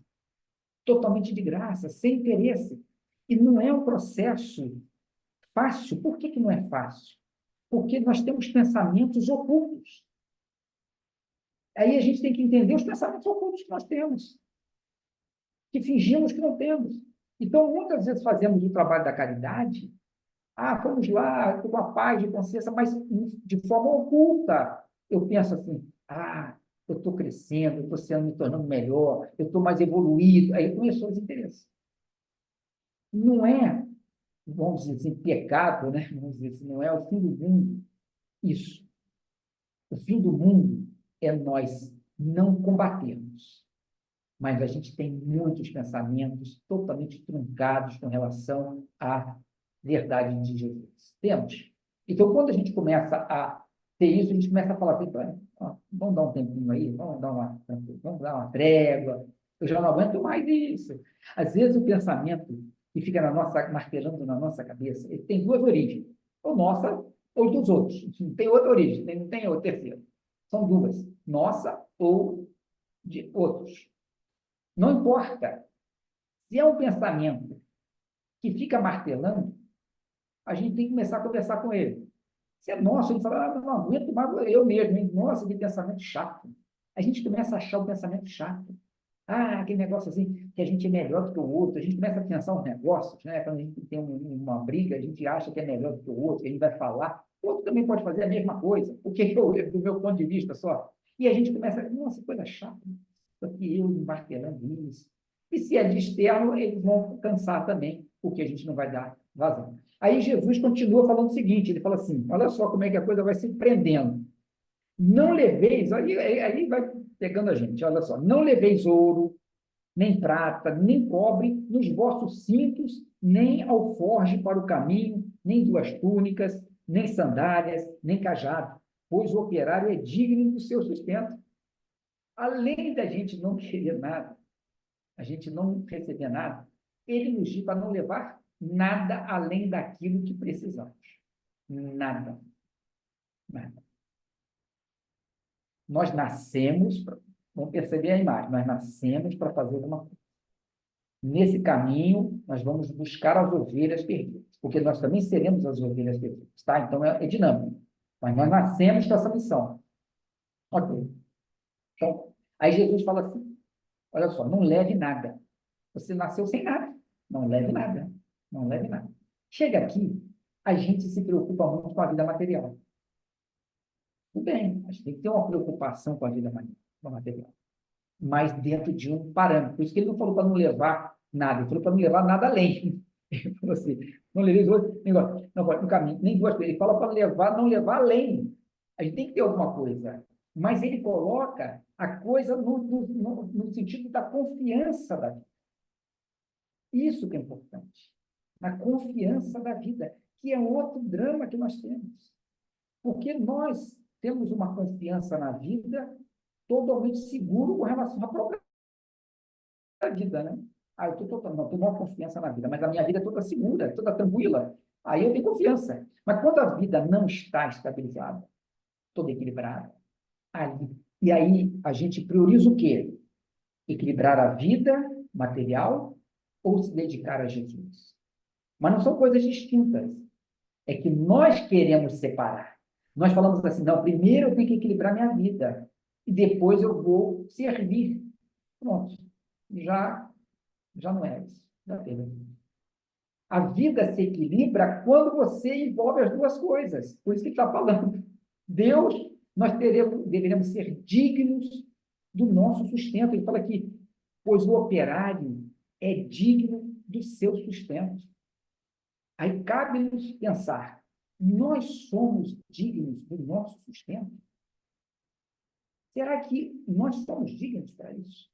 totalmente de graça, sem interesse. E não é um processo fácil. Por que não é fácil? Porque nós temos pensamentos ocultos. Aí a gente tem que entender os pensamentos ocultos que nós temos, que fingimos que não temos. Então, muitas vezes fazemos o trabalho da caridade, vamos lá, com a paz de consciência, mas de forma oculta. Eu penso assim, eu estou crescendo, eu estou me tornando melhor, eu estou mais evoluído. Aí começou os interesses. Não é, vamos dizer assim, pecado, né? Vamos dizer assim, não é o fim do mundo. Isso. O fim do mundo é nós não combatermos. Mas a gente tem muitos pensamentos totalmente truncados com relação à verdade de Jesus. Temos. Então, quando a gente começa a ter isso, a gente começa a falar assim, vamos dar um tempinho aí, vamos dar uma trégua, eu já não aguento mais isso. Às vezes, o pensamento que fica martelando na nossa cabeça, ele tem duas origens, ou nossa ou dos outros. Não tem outra origem, não tem outra terceira. São duas, nossa ou de outros. Não importa. Se é um pensamento que fica martelando, a gente tem que começar a conversar com ele. Se é nosso, ele fala, não aguento mais eu mesmo, hein? Nossa, que pensamento chato. A gente começa a achar o pensamento chato. Aquele negócio assim, que a gente é melhor do que o outro. A gente começa a pensar uns negócios, né? Quando a gente tem uma briga, a gente acha que é melhor do que o outro, que a gente vai falar. O outro também pode fazer a mesma coisa. O que eu, do meu ponto de vista só. E a gente começa, nossa, coisa chata. Só que eu martelando isso. E se é de externo, eles vão cansar também, porque a gente não vai dar vazão. Aí Jesus continua falando o seguinte, ele fala assim, olha só como é que a coisa vai se prendendo. Não leveis, aí vai pegando a gente, olha só, não leveis ouro, nem prata, nem cobre nos vossos cintos, nem alforje para o caminho, nem duas túnicas, nem sandálias, nem cajado, pois o operário é digno do seu sustento. Além da gente não querer nada, a gente não receber nada, ele nos diz para não levar nada além daquilo que precisamos. Nada. Nada. Nós nascemos, vamos perceber a imagem, nós nascemos para fazer uma coisa. Nesse caminho, nós vamos buscar as ovelhas perdidas, porque nós também seremos as ovelhas perdidas, tá? Então, é dinâmico. Mas nós nascemos com essa missão. Ok. Então, aí Jesus fala assim, olha só, não leve nada. Você nasceu sem nada. Não leve nada. Não leve nada. Chega aqui, a gente se preocupa muito com a vida material. Tudo bem, a gente tem que ter uma preocupação com a vida material. Mas dentro de um parâmetro. Por isso que ele não falou para não levar nada, ele falou para não levar nada além. Ele falou assim, não levei outro negócio, não vai no caminho, nem duas coisas. Ele fala para não levar além. A gente tem que ter alguma coisa. Mas ele coloca a coisa no sentido da confiança da vida. Isso que é importante. A confiança da vida, que é outro drama que nós temos. Porque nós temos uma confiança na vida totalmente seguro com relação à própria vida, né? Eu tenho uma confiança na vida, mas a minha vida é toda segura, toda tranquila. Aí eu tenho confiança. Mas quando a vida não está estabilizada, toda equilibrada, e aí a gente prioriza o quê? Equilibrar a vida material ou se dedicar a Jesus? Mas não são coisas distintas. É que nós queremos separar. Nós falamos assim, não, primeiro eu tenho que equilibrar minha vida e depois eu vou servir. Pronto. Já não é isso. da perda. A vida se equilibra quando você envolve as duas coisas. Por isso que ele está falando. Deus, deveremos ser dignos do nosso sustento. Ele fala aqui, pois o operário é digno do seu sustento. Aí cabe-nos pensar, nós somos dignos do nosso sustento? Será que nós somos dignos para isso?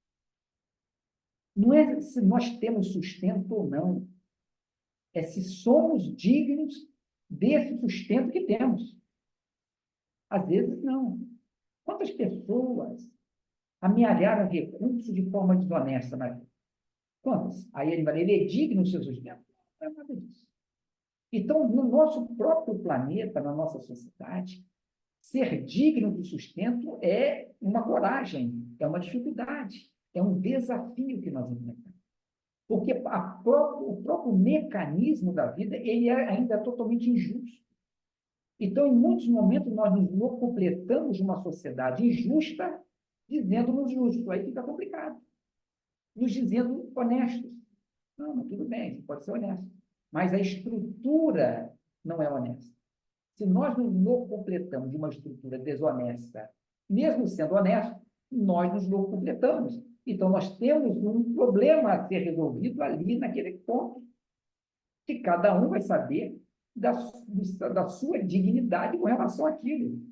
Não é se nós temos sustento ou não, é se somos dignos desse sustento que temos. Às vezes, não. Quantas pessoas amealharam recursos de forma desonesta na vida? Quantas? Aí ele vai dizer, ele é digno do seu sustento? Não é nada disso. Então, no nosso próprio planeta, na nossa sociedade, ser digno do sustento é uma coragem, é uma dificuldade, é um desafio que nós enfrentamos. Porque o próprio mecanismo da vida ele é ainda totalmente injusto. Então, em muitos momentos, nós nos completamos de uma sociedade injusta, dizendo-nos justos. Aí fica complicado. Nos dizendo honestos. Não, mas tudo bem, você pode ser honesto. Mas a estrutura não é honesta. Se nós nos completamos de uma estrutura desonesta, mesmo sendo honesto, nós nos completamos. Então, nós temos um problema a ser resolvido ali, naquele ponto, que cada um vai saber da sua dignidade com relação àquilo.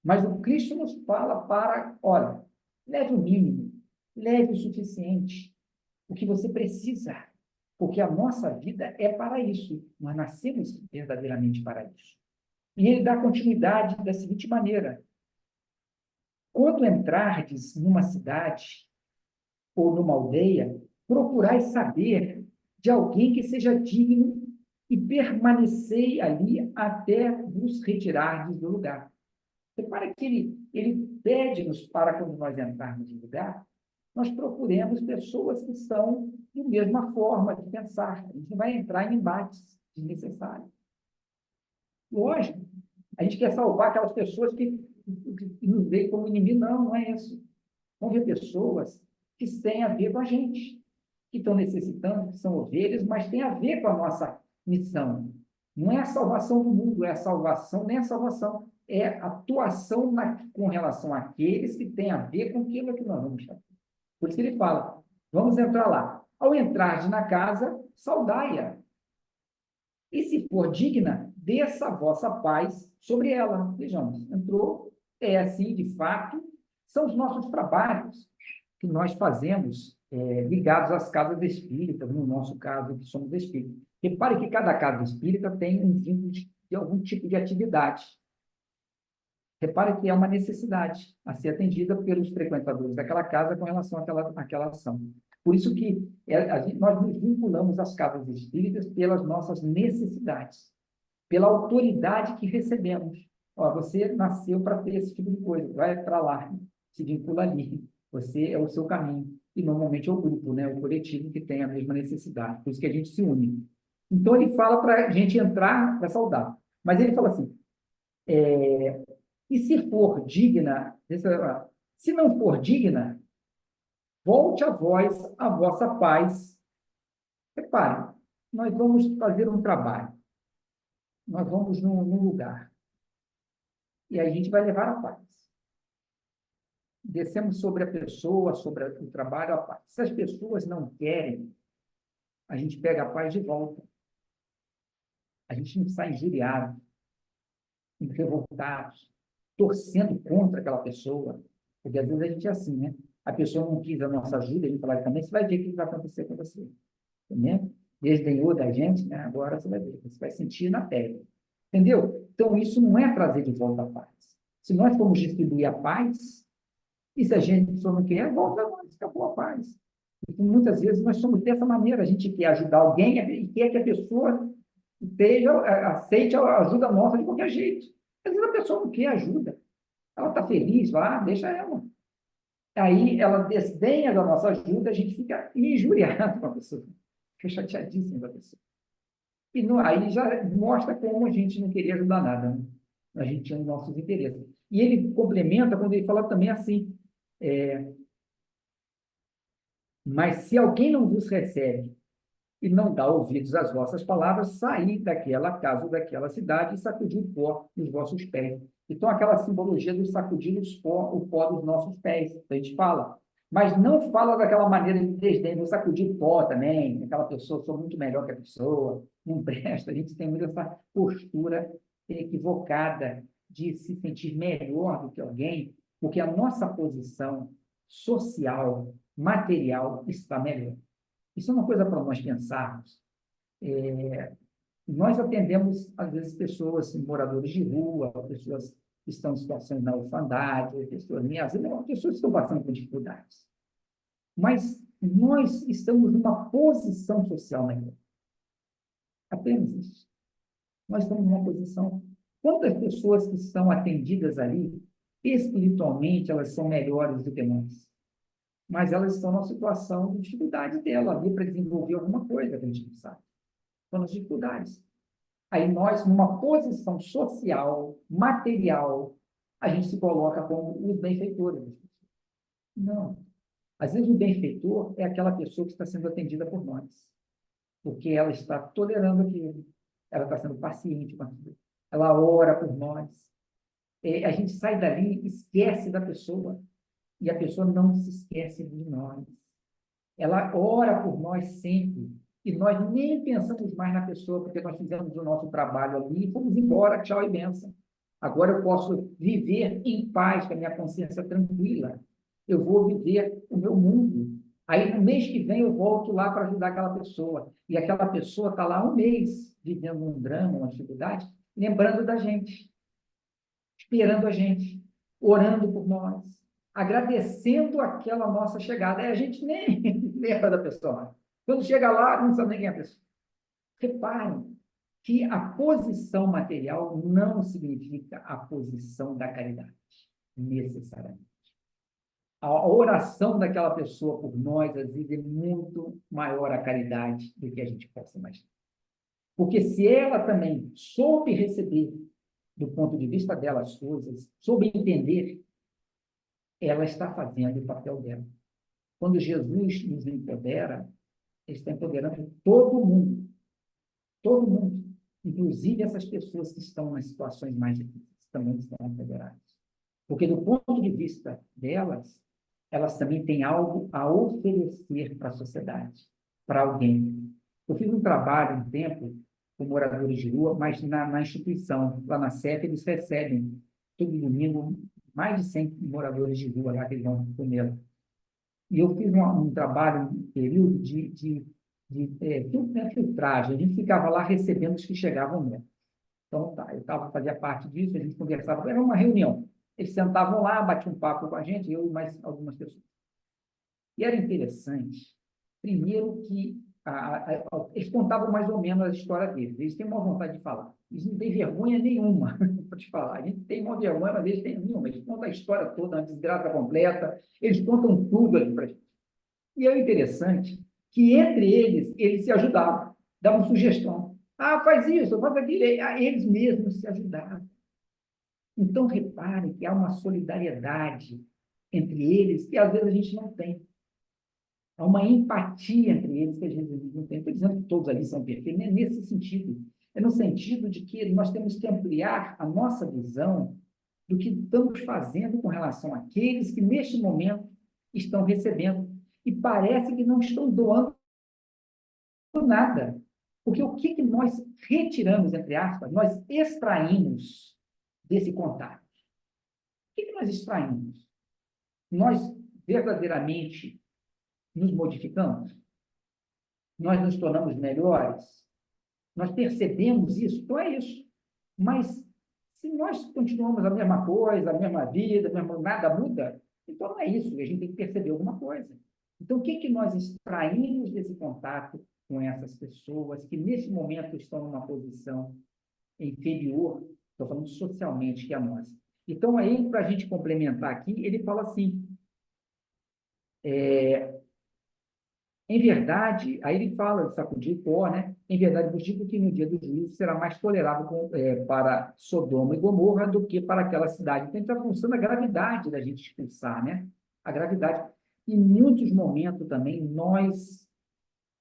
Mas o Cristo nos fala para, olha, leve o mínimo, leve o suficiente, o que você precisa, porque a nossa vida é para isso. Nós nascemos verdadeiramente para isso. E ele dá continuidade da seguinte maneira: quando entrardes numa cidade ou numa aldeia, procurai saber de alguém que seja digno e permanecei ali até vos retirardes do lugar. Repara que ele pede-nos para, quando nós entrarmos no lugar, nós procuremos pessoas que são de mesma forma de pensar. A gente não vai entrar em embates desnecessários. Lógico, a gente quer salvar aquelas pessoas que nos veem como inimigo. Não, não é isso. Vão ver pessoas que têm a ver com a gente, que estão necessitando, que são ovelhas, mas tem a ver com a nossa missão. Não é a salvação do mundo, é a salvação, nem a salvação, é a atuação com relação àqueles que têm a ver com aquilo que nós vamos fazer. Por isso que ele fala, vamos entrar lá. Ao entrar na casa, saudai-a. E se for digna, desça a vossa paz sobre ela. Vejamos, entrou, é assim, de fato, são os nossos trabalhos que nós fazemos ligados às casas espíritas, no nosso caso, que somos espíritas. Repare que cada casa espírita tem um vínculo de algum tipo de atividade. Repare que é uma necessidade a ser atendida pelos frequentadores daquela casa com relação àquela ação. Por isso que nós nos vinculamos às casas espíritas pelas nossas necessidades, pela autoridade que recebemos. Ó, você nasceu para ter esse tipo de coisa, vai para lá, se vincula ali. Você é o seu caminho. E normalmente é o grupo, né, o coletivo que tem a mesma necessidade. Por isso que a gente se une. Então ele fala para a gente entrar para saudar. Mas ele fala assim, e se for digna, se não for digna, volte a vós a vossa paz. Repare, nós vamos fazer um trabalho. Nós vamos num lugar. E aí a gente vai levar a paz. Descemos sobre a pessoa, sobre o trabalho, a paz. Se as pessoas não querem, a gente pega a paz de volta. A gente não sai injuriado, revoltados, torcendo contra aquela pessoa. Porque às vezes a gente é assim, né? A pessoa não quis a nossa ajuda, a gente fala também, você vai ver o que vai acontecer com você. Entendeu? Desdenhou da gente, né? Agora você vai ver, você vai sentir na pele. Entendeu? Então, isso não é trazer de volta a paz. Se nós formos distribuir a paz, e se a gente só não quer, volta a nós, acabou a paz. Então, muitas vezes nós somos dessa maneira, a gente quer ajudar alguém e quer que a pessoa aceite a ajuda nossa de qualquer jeito. Às vezes a pessoa não quer ajuda. Ela está feliz lá, deixa ela. Aí ela desdenha da nossa ajuda, a gente fica injuriado com a pessoa. Fica chateadíssimo da pessoa. E aí já mostra como a gente não queria ajudar nada, né? A gente tinha os nossos interesses. E ele complementa quando ele fala também assim, mas se alguém não vos recebe e não dá ouvidos às vossas palavras, saí daquela casa ou daquela cidade e sacudi o pó dos vossos pés. Então, aquela simbologia do sacudir o pó dos nossos pés, a gente fala. Mas não fala daquela maneira de desdém, vou sacudir pó também, aquela pessoa, sou muito melhor que a pessoa, não presta. A gente tem muito essa postura equivocada de se sentir melhor do que alguém, porque a nossa posição social, material, está melhor. Isso é uma coisa para nós pensarmos. Nós atendemos, às vezes, pessoas, moradores de rua, pessoas que estão em situações na orfandade, pessoas que estão passando por dificuldades. Mas nós estamos numa posição social melhor. Apenas isso. Nós estamos numa posição. Quantas pessoas que são atendidas ali, espiritualmente, elas são melhores do que nós? Mas elas estão numa situação de dificuldade dela ali para desenvolver alguma coisa que a gente não sabe. Estão nas dificuldades. Aí nós, numa posição social, material, a gente se coloca como os benfeitores. Não. Às vezes o benfeitor é aquela pessoa que está sendo atendida por nós, porque ela está tolerando aquilo, ela está sendo paciente com aquilo, ela ora por nós. A gente sai dali e esquece da pessoa, e a pessoa não se esquece de nós. Ela ora por nós sempre, e nós nem pensamos mais na pessoa, porque nós fizemos o nosso trabalho ali e fomos embora, tchau e benção. Agora eu posso viver em paz, com a minha consciência tranquila. Eu vou viver o meu mundo. Aí, no mês que vem, eu volto lá para ajudar aquela pessoa. E aquela pessoa está lá um mês, vivendo um drama, uma dificuldade, lembrando da gente, esperando a gente, orando por nós, agradecendo aquela nossa chegada. Aí a gente nem lembra da pessoa. Quando chega lá, não sabe nem quem é a pessoa. Reparem que a posição material não significa a posição da caridade, necessariamente. A oração daquela pessoa por nós, às vezes, é muito maior a caridade do que a gente possa imaginar. Porque se ela também soube receber, do ponto de vista dela, as coisas, soube entender, ela está fazendo o papel dela. Quando Jesus nos empodera, ele está empoderando todo mundo. Todo mundo. Inclusive essas pessoas que estão nas situações mais difíceis também estão empoderadas. Porque, do ponto de vista delas, elas também têm algo a oferecer para a sociedade, para alguém. Eu fiz um trabalho, um tempo, com moradores de rua, mas na instituição, lá na CEF, eles recebem, todo domingo, mais de 100 moradores de rua lá que eles vão comer. E eu fiz um trabalho, um período de filtragem. A gente ficava lá recebendo os que chegavam mesmo. Então, tá, fazia parte disso, a gente conversava, era uma reunião. Eles sentavam lá, batiam um papo com a gente, eu e mais algumas pessoas. E era interessante, primeiro que eles contavam mais ou menos a história deles. Eles têm uma vontade de falar. Eles não têm vergonha nenhuma para te falar. A gente tem uma vergonha, mas eles têm nenhuma. Eles contam a história toda, a desgraça completa. Eles contam tudo ali para a gente. E é interessante que entre eles se ajudavam, davam sugestão. Ah, faz isso, faz aquilo. Eles mesmos se ajudavam. Então, reparem que há uma solidariedade entre eles que às vezes a gente não tem. Há uma empatia entre eles que a gente não tem. Estou dizendo que todos ali são perfeitos, não é nesse sentido. É no sentido de que nós temos que ampliar a nossa visão do que estamos fazendo com relação àqueles que, neste momento, estão recebendo. E parece que não estão doando nada. Porque o que nós retiramos, entre aspas, nós extraímos desse contato? O que nós extraímos? Nós verdadeiramente nos modificamos? Nós nos tornamos melhores? Nós percebemos isso? Então é isso. Mas se nós continuamos a mesma coisa, a mesma vida, nada muda, então não é isso. A gente tem que perceber alguma coisa. Então, o que nós extraímos desse contato com essas pessoas que, nesse momento, estão numa posição inferior, estou falando socialmente, que é a nossa. Então, aí, para a gente complementar aqui, ele fala assim, em verdade, aí ele fala de sacudir pó, né? Em verdade, vos digo que no dia do juízo será mais tolerável para Sodoma e Gomorra do que para aquela cidade. Então, está funcionando a gravidade da gente expulsar, né? A gravidade. Em muitos momentos também, nós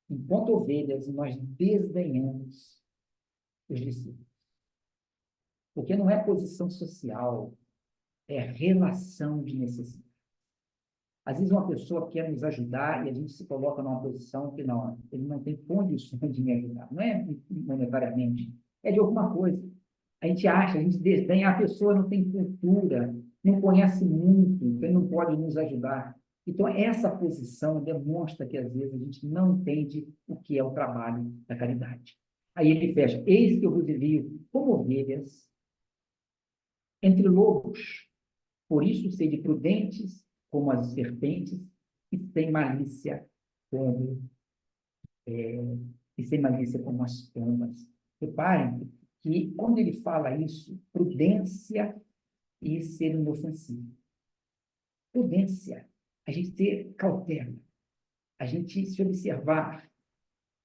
Enquanto ovelhas, nós desdenhamos os discípulos. Porque não é posição social, é relação de necessidade. Às vezes uma pessoa quer nos ajudar e a gente se coloca numa posição que não, ele não tem condições de me ajudar. Não é monetariamente, é de alguma coisa. A gente acha, a gente desdenha, a pessoa não tem cultura, não conhece muito, então não pode nos ajudar. Então, essa posição demonstra que, às vezes, a gente não entende o que é o trabalho da caridade. Aí ele fecha: eis que eu vos envio como ovelhas entre lobos. Por isso, sede prudentes como as serpentes e sem malícia como, é, e sem malícia como as pombas. Reparem que, quando ele fala isso, prudência e ser inofensivo. Prudência, a gente ter cautela, a gente se observar,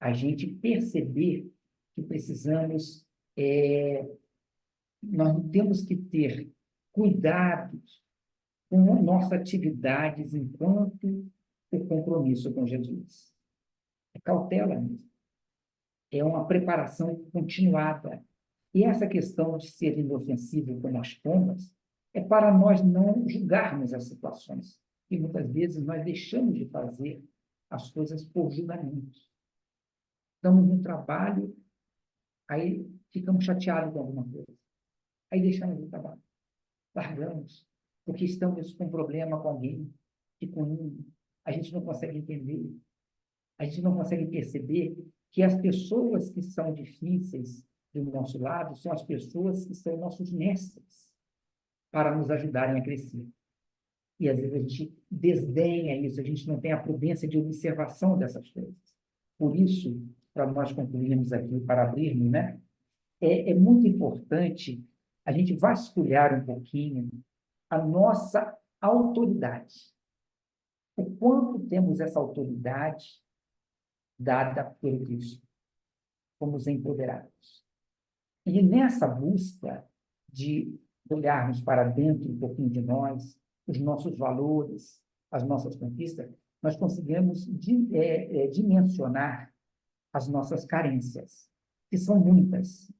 a gente perceber que precisamos, nós temos que ter cuidados com nossas atividades enquanto o compromisso com Jesus. É cautela mesmo. É uma preparação continuada. E essa questão de ser inofensivo como as pombas é para nós não julgarmos as situações. E muitas vezes nós deixamos de fazer as coisas por julgamento. Estamos no trabalho, aí ficamos chateados com alguma coisa. Aí deixamos o trabalho. Largamos, porque estamos com um problema com alguém, que com um, a gente não consegue entender, a gente não consegue perceber que as pessoas que são difíceis do nosso lado são as pessoas que são nossos mestres para nos ajudarem a crescer. E às vezes a gente desdenha isso, a gente não tem a prudência de observação dessas coisas. Por isso, para nós concluirmos aqui, para abrirmos, né, é muito importante a gente vasculhar um pouquinho a nossa autoridade. O quanto temos essa autoridade dada pelo Cristo. Fomos empoderados. E nessa busca de olharmos para dentro um pouquinho de nós, os nossos valores, as nossas conquistas, nós conseguimos dimensionar as nossas carências, que são muitas.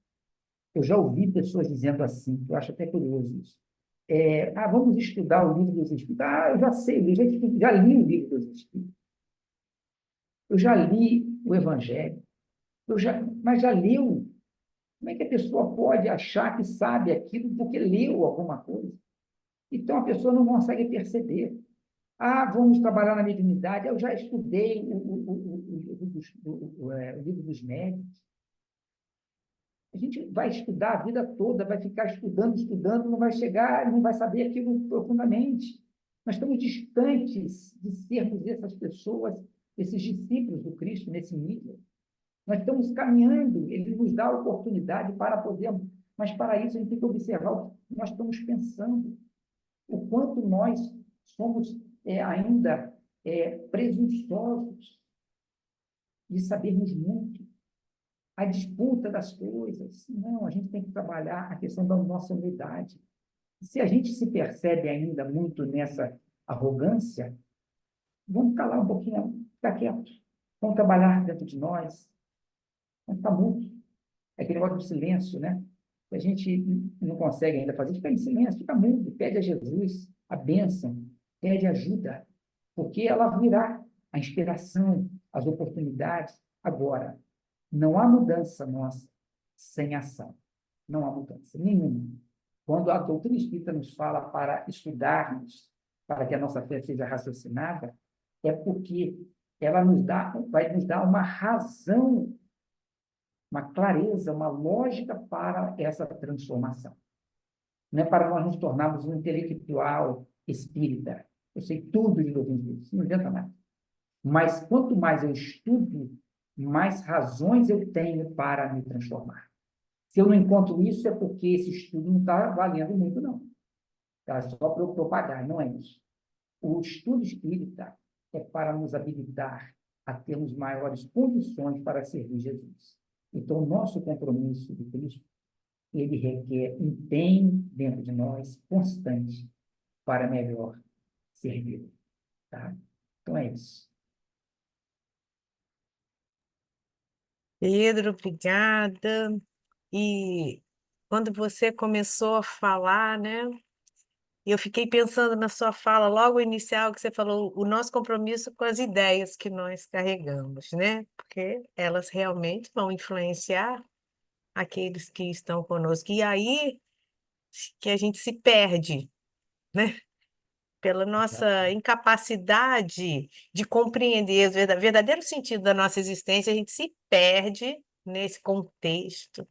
Eu já ouvi pessoas dizendo assim, que eu acho até curioso isso. Vamos estudar o livro dos Espíritos. Eu já sei, já li o livro dos Espíritos. Eu já li o Evangelho. Mas já leu. Como é que a pessoa pode achar que sabe aquilo porque leu alguma coisa? Então, a pessoa não consegue perceber. Vamos trabalhar na mediunidade. Eu já estudei o livro dos médiuns. A gente vai estudar a vida toda, vai ficar estudando, não vai chegar, não vai saber aquilo profundamente. Nós estamos distantes de sermos essas pessoas, esses discípulos do Cristo nesse nível. Nós estamos caminhando, ele nos dá a oportunidade para podermos, mas para isso a gente tem que observar o que nós estamos pensando, o quanto nós somos ainda presunçosos de sabermos muito, a disputa das coisas. Não, a gente tem que trabalhar a questão da nossa humildade. Se a gente se percebe ainda muito nessa arrogância, vamos calar um pouquinho, ficar quieto. Vamos trabalhar dentro de nós. Vamos ficar muito. É aquele negócio do silêncio, né? Que a gente não consegue ainda fazer. Fica em silêncio, fica mudo. Pede a Jesus a bênção, pede ajuda, porque ela virá a inspiração, as oportunidades. Agora, não há mudança nossa sem ação. Não há mudança nenhuma. Quando a doutrina espírita nos fala para estudarmos, para que a nossa fé seja raciocinada, é porque ela vai nos dar uma razão, uma clareza, uma lógica para essa transformação. Não é para nós nos tornarmos um intelectual espírita. Eu sei tudo de doutrina espírita, isso não adianta nada. Mas quanto mais eu estudo, mais razões eu tenho para me transformar. Se eu não encontro isso, é porque esse estudo não está valendo muito, não. Está só para eu propagar, não é isso. O estudo espírita é para nos habilitar a termos maiores condições para servir Jesus. Então, o nosso compromisso de Cristo, ele requer empenho dentro de nós, constante, para melhor servir. Tá? Então, é isso. Pedro, obrigada. E quando você começou a falar, né? Eu fiquei pensando na sua fala logo inicial que você falou o nosso compromisso com as ideias que nós carregamos, né? Porque elas realmente vão influenciar aqueles que estão conosco. E aí que a gente se perde, né? Pela nossa incapacidade de compreender o verdadeiro sentido da nossa existência, a gente se perde nesse contexto.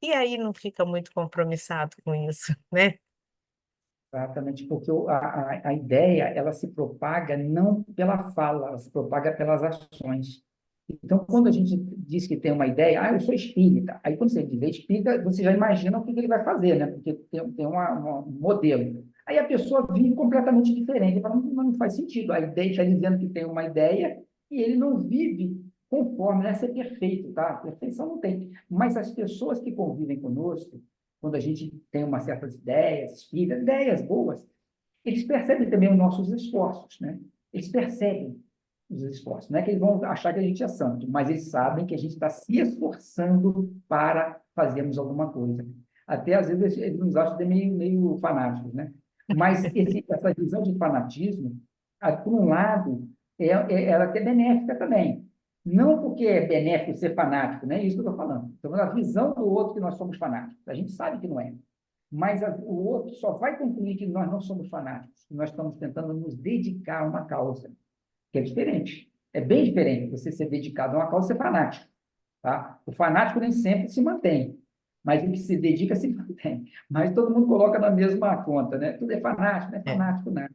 E aí não fica muito compromissado com isso, né? Exatamente, porque a ideia, ela se propaga não pela fala, ela se propaga pelas ações. Então, quando a gente diz que tem uma ideia, eu sou espírita. Aí, quando você diz espírita, você já imagina o que ele vai fazer, né? Porque tem um modelo. Aí a pessoa vive completamente diferente. Fala, não faz sentido. A ideia está dizendo que tem uma ideia e ele não vive conforme, não é ser perfeito, tá? Perfeição não tem. Mas as pessoas que convivem conosco, quando a gente tem uma certas ideias, espíritas, ideias boas, eles percebem também os nossos esforços, né? Eles percebem os esforços. Não é que eles vão achar que a gente é santo, mas eles sabem que a gente está se esforçando para fazermos alguma coisa. Até, às vezes, eles nos acham meio fanáticos, né? Mas essa visão de fanatismo, por um lado, ela é benéfica também. Não porque é benéfico ser fanático, não é isso que eu estou falando. Então, a visão do outro que nós somos fanáticos. A gente sabe que não é. Mas o outro só vai concluir que nós não somos fanáticos, que nós estamos tentando nos dedicar a uma causa, que é diferente. É bem diferente você ser dedicado a uma causa e ser fanático. Tá? O fanático nem sempre se mantém, mas o que se dedica se mantém. Mas todo mundo coloca na mesma conta, né? Tudo é fanático, não é É. fanático nada.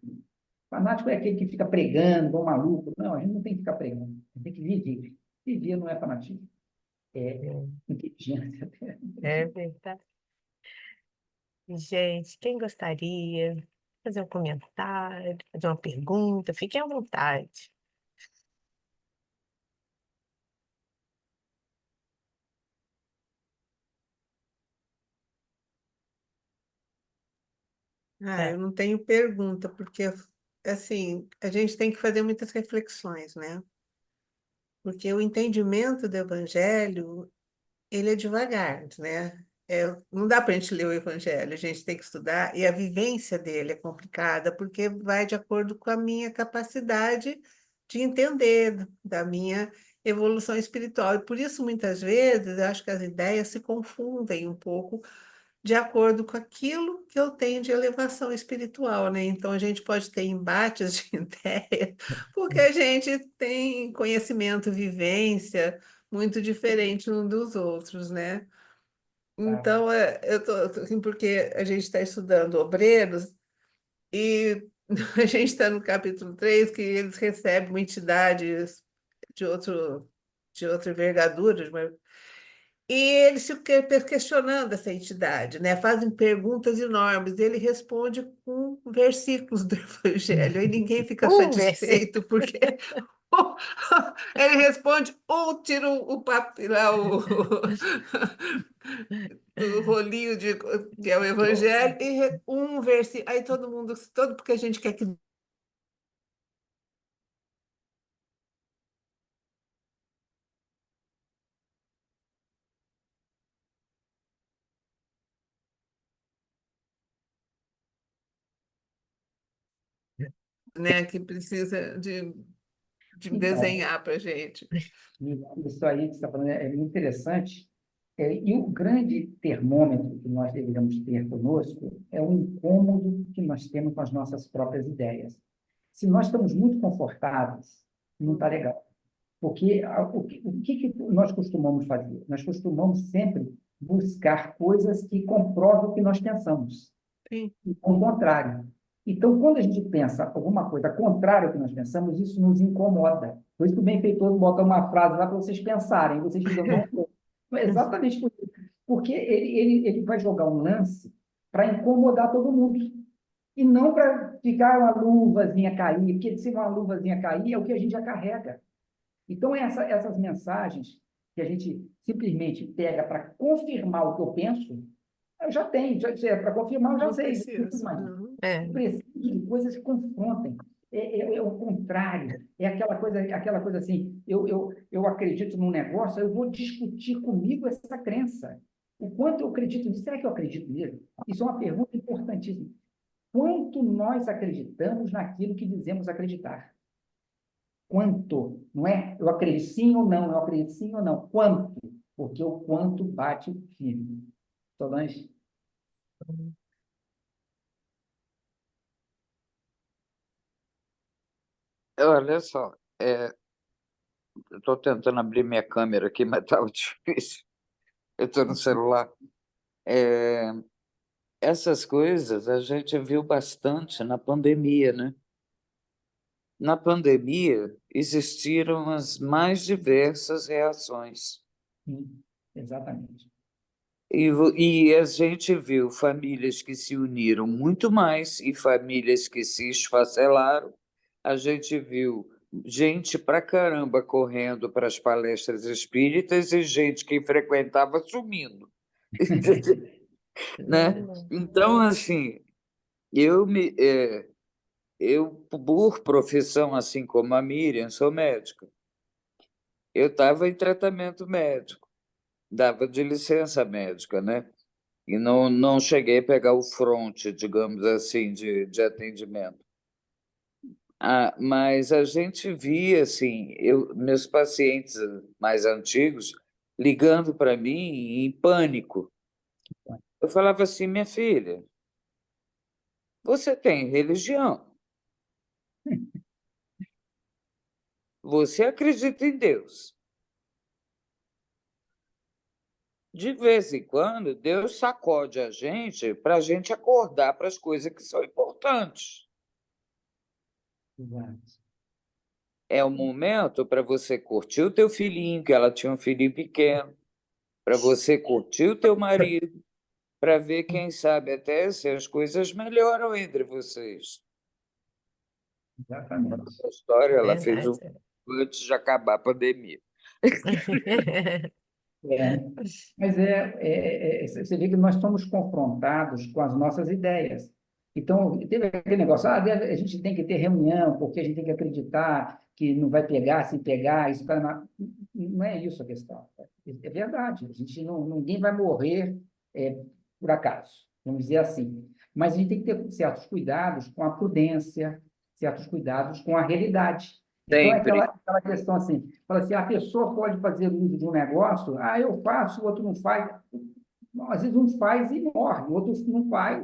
Fanático é aquele que fica pregando, ou maluco. Não, a gente não tem que ficar pregando, a gente tem que viver. Viver não é fanatismo, é inteligência. É verdade. Gente, quem gostaria de fazer um comentário, fazer uma pergunta, fiquem à vontade. Eu É. não tenho pergunta, porque assim, a gente tem que fazer muitas reflexões, né? Porque o entendimento do evangelho, ele é devagar, né? Não dá para a gente ler o evangelho, a gente tem que estudar, e a vivência dele é complicada, porque vai de acordo com a minha capacidade de entender, da minha evolução espiritual. E por isso, muitas vezes, eu acho que as ideias se confundem um pouco de acordo com aquilo que eu tenho de elevação espiritual, né? Então a gente pode ter embates de ideias, porque a gente tem conhecimento, vivência muito diferente um dos outros, né? Tá? Então, assim, porque a gente está estudando obreiros e a gente está no capítulo 3 que eles recebem uma entidade de outro, de outra envergadura, e eles ficam questionando essa entidade, né? Fazem perguntas enormes. Ele responde com versículos do Evangelho. Aí ninguém fica Versículo. satisfeito, porque ele responde ou tira o papel, lá, o rolinho que é o Evangelho, e um versículo. Aí todo mundo, todo porque a gente quer que, né, que precisa de Então, desenhar para a gente. isso aí que você está falando é muito interessante. E o grande termômetro que nós deveríamos ter conosco é o incômodo que nós temos com as nossas próprias ideias. Se nós estamos muito confortáveis, não está legal. Porque o que nós costumamos fazer? Nós costumamos sempre buscar coisas que comprovam o que nós pensamos, Sim. e ao contrário. Então, quando a gente pensa alguma coisa contrária ao que nós pensamos, isso nos incomoda. Por isso que o benfeitor bota uma frase lá para vocês pensarem, vocês ficam tão... É exatamente por isso. Porque ele vai jogar um lance para incomodar todo mundo. E não para ficar uma luvazinha cair, porque se uma luvazinha cair é o que a gente já carrega. Então, essas mensagens que a gente simplesmente pega para confirmar o que eu penso, eu já tenho, para confirmar eu já Não sei, não preciso precisa. mais. Uhum. É, Eu preciso de coisas que confrontem. é o contrário. É aquela coisa assim, eu acredito num negócio, eu vou discutir comigo essa crença. O quanto eu acredito nisso? Será que eu acredito mesmo? Isso é uma pergunta importantíssima. Quanto nós acreditamos naquilo que dizemos acreditar? Quanto? Não é eu acredito sim ou não, eu acredito sim ou não. Quanto? Porque o quanto bate firme. Solange? Olha só, eu estou tentando abrir minha câmera aqui, mas estava difícil. Eu estou no celular. É, essas coisas a gente viu bastante na pandemia, né? Na pandemia existiram as mais diversas reações. Sim, exatamente. E a gente viu famílias que se uniram muito mais e famílias que se esfacelaram. A gente viu gente pra caramba correndo para as palestras espíritas e gente que frequentava sumindo, né? Caramba. Então, assim, eu, por profissão, assim como a Miriam, sou médica. Eu estava em tratamento médico, dava de licença médica, né? E não cheguei a pegar o fronte, digamos assim, de atendimento. Mas a gente via, assim, meus pacientes mais antigos ligando para mim em pânico. Eu falava assim, minha filha, você tem religião, você acredita em Deus. De vez em quando, Deus sacode a gente para a gente acordar para as coisas que são importantes. Exato. É o momento para você curtir o teu filhinho, que ela tinha um filhinho pequeno, para você curtir o teu marido, para ver, quem sabe, até se as coisas melhoram entre vocês. Exatamente. A história, ela fez Verdade. o antes de acabar a pandemia. É. Mas você vê que nós estamos confrontados com as nossas ideias. Então, teve aquele negócio, a gente tem que ter reunião, porque a gente tem que acreditar que não vai pegar, se pegar, isso não é isso a questão. É verdade, a gente ninguém vai morrer por acaso, vamos dizer assim. Mas a gente tem que ter certos cuidados com a prudência, certos cuidados com a realidade. Então, é Sempre. aquela questão assim, fala assim, a pessoa pode fazer uso de um negócio, eu faço, o outro não faz. Não, às vezes um faz e morre, o outro não faz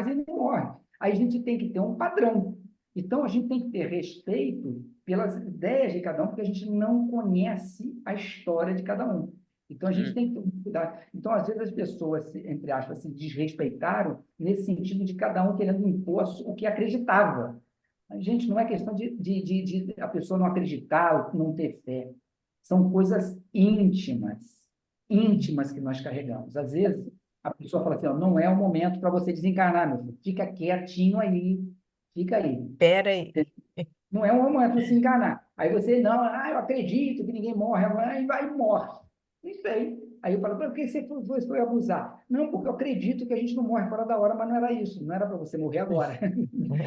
e não morre. Aí a gente tem que ter um padrão. Então, a gente tem que ter respeito pelas ideias de cada um, porque a gente não conhece a história de cada um. Então, a gente tem que ter um cuidado. Então, às vezes, as pessoas, entre aspas, se desrespeitaram nesse sentido de cada um querendo impor o que acreditava. Gente, não é questão de a pessoa não acreditar ou não ter fé. São coisas íntimas que nós carregamos. Às vezes, a pessoa fala assim, ó, não é o momento para você desencarnar, meu filho. Fica quietinho aí, fica aí. Espera aí. Não é um momento para se enganar. Aí você, não, eu acredito que ninguém morre, aí vai e morre. Isso aí. Aí eu falo, por que você foi abusar? Não, porque eu acredito que a gente não morre fora da hora, mas não era isso. Não era para você morrer agora.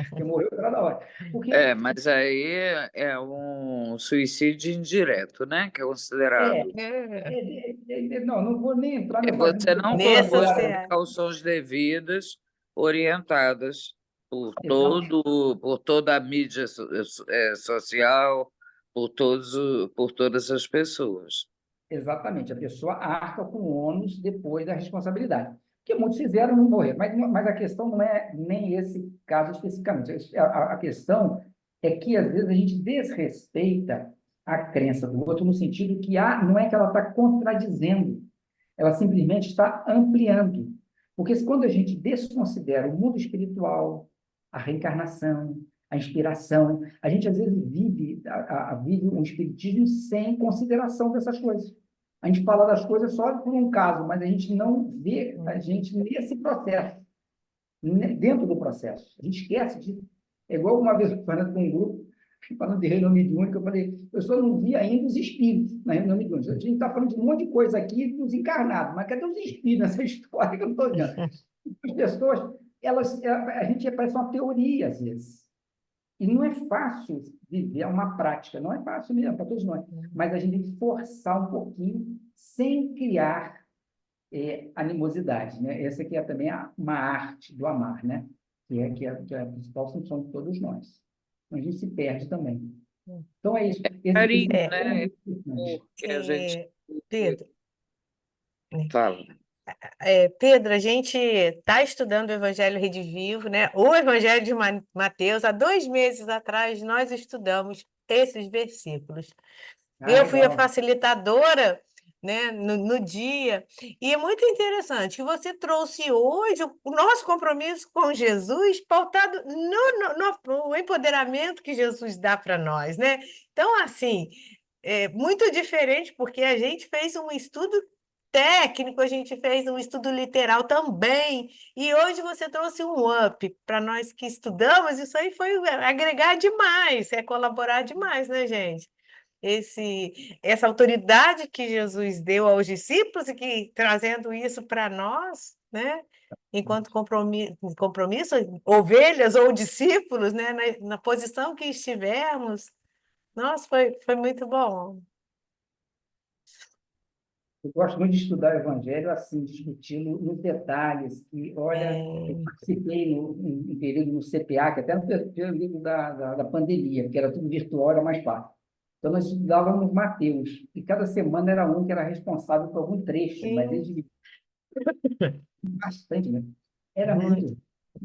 Porque morreu fora da hora. Porque Mas aí é um suicídio indireto, né? Que é é, considerado. É, não vou nem entrar E nessa. você não nessa tomou as seara. precauções devidas, orientadas Exato. por toda a mídia social, por todas as pessoas. Exatamente, a pessoa arca com o ônus depois da responsabilidade. Que muitos fizeram não morrer, mas a questão não é nem esse caso especificamente. A questão é que, às vezes, a gente desrespeita a crença do outro no sentido que não é que ela está contradizendo, ela simplesmente está ampliando. Porque quando a gente desconsidera o mundo espiritual, a reencarnação, a inspiração, a gente às vezes vive um espiritismo sem consideração dessas coisas. A gente fala das coisas só por um caso, mas a gente não vê a gente nesse processo, dentro do processo. A gente esquece disso. É igual uma vez falando com um grupo, falando de reino mediúnico, eu falei, eu só não vi ainda os espíritos na reino mediúnico. A gente está falando de um monte de coisa aqui dos encarnados, mas cadê os espíritos nessa história que eu não estou vendo? As pessoas, a gente parece uma teoria, às vezes. E não é fácil viver uma prática, não é fácil mesmo para todos nós, mas a gente tem que forçar um pouquinho sem criar animosidade, né? Essa aqui é também uma arte do amar, né? Que é a principal função de todos nós. Então, a gente se perde também. Então, é isso. Carinho, É, É né? muito importante. Porque a gente Pedro, né? fala. Pedro, a gente está estudando o Evangelho Redivivo, né? O Evangelho de Mateus. Há 2 meses atrás, nós estudamos esses versículos. Ah, Eu fui a legal. facilitadora, né, no dia, e é muito interessante que você trouxe hoje o nosso compromisso com Jesus pautado no empoderamento que Jesus dá para nós, né? Então, assim, é muito diferente, porque a gente fez um estudo técnico, a gente fez um estudo literal também, e hoje você trouxe um up para nós que estudamos, isso aí foi agregar demais, é colaborar demais, né, gente? Essa autoridade que Jesus deu aos discípulos e que trazendo isso para nós, né? Enquanto compromisso, ovelhas ou discípulos, né? Na posição que estivermos. Nossa, foi muito bom. Eu gosto muito de estudar o Evangelho assim, discuti-lo nos detalhes. E, olha, eu É, participei em período no CPA, que até no período da pandemia, que era tudo virtual, era mais fácil. Então, nós estudávamos Mateus, e cada semana era um que era responsável por algum trecho, mas e eles bastante, né? Era muito. muito,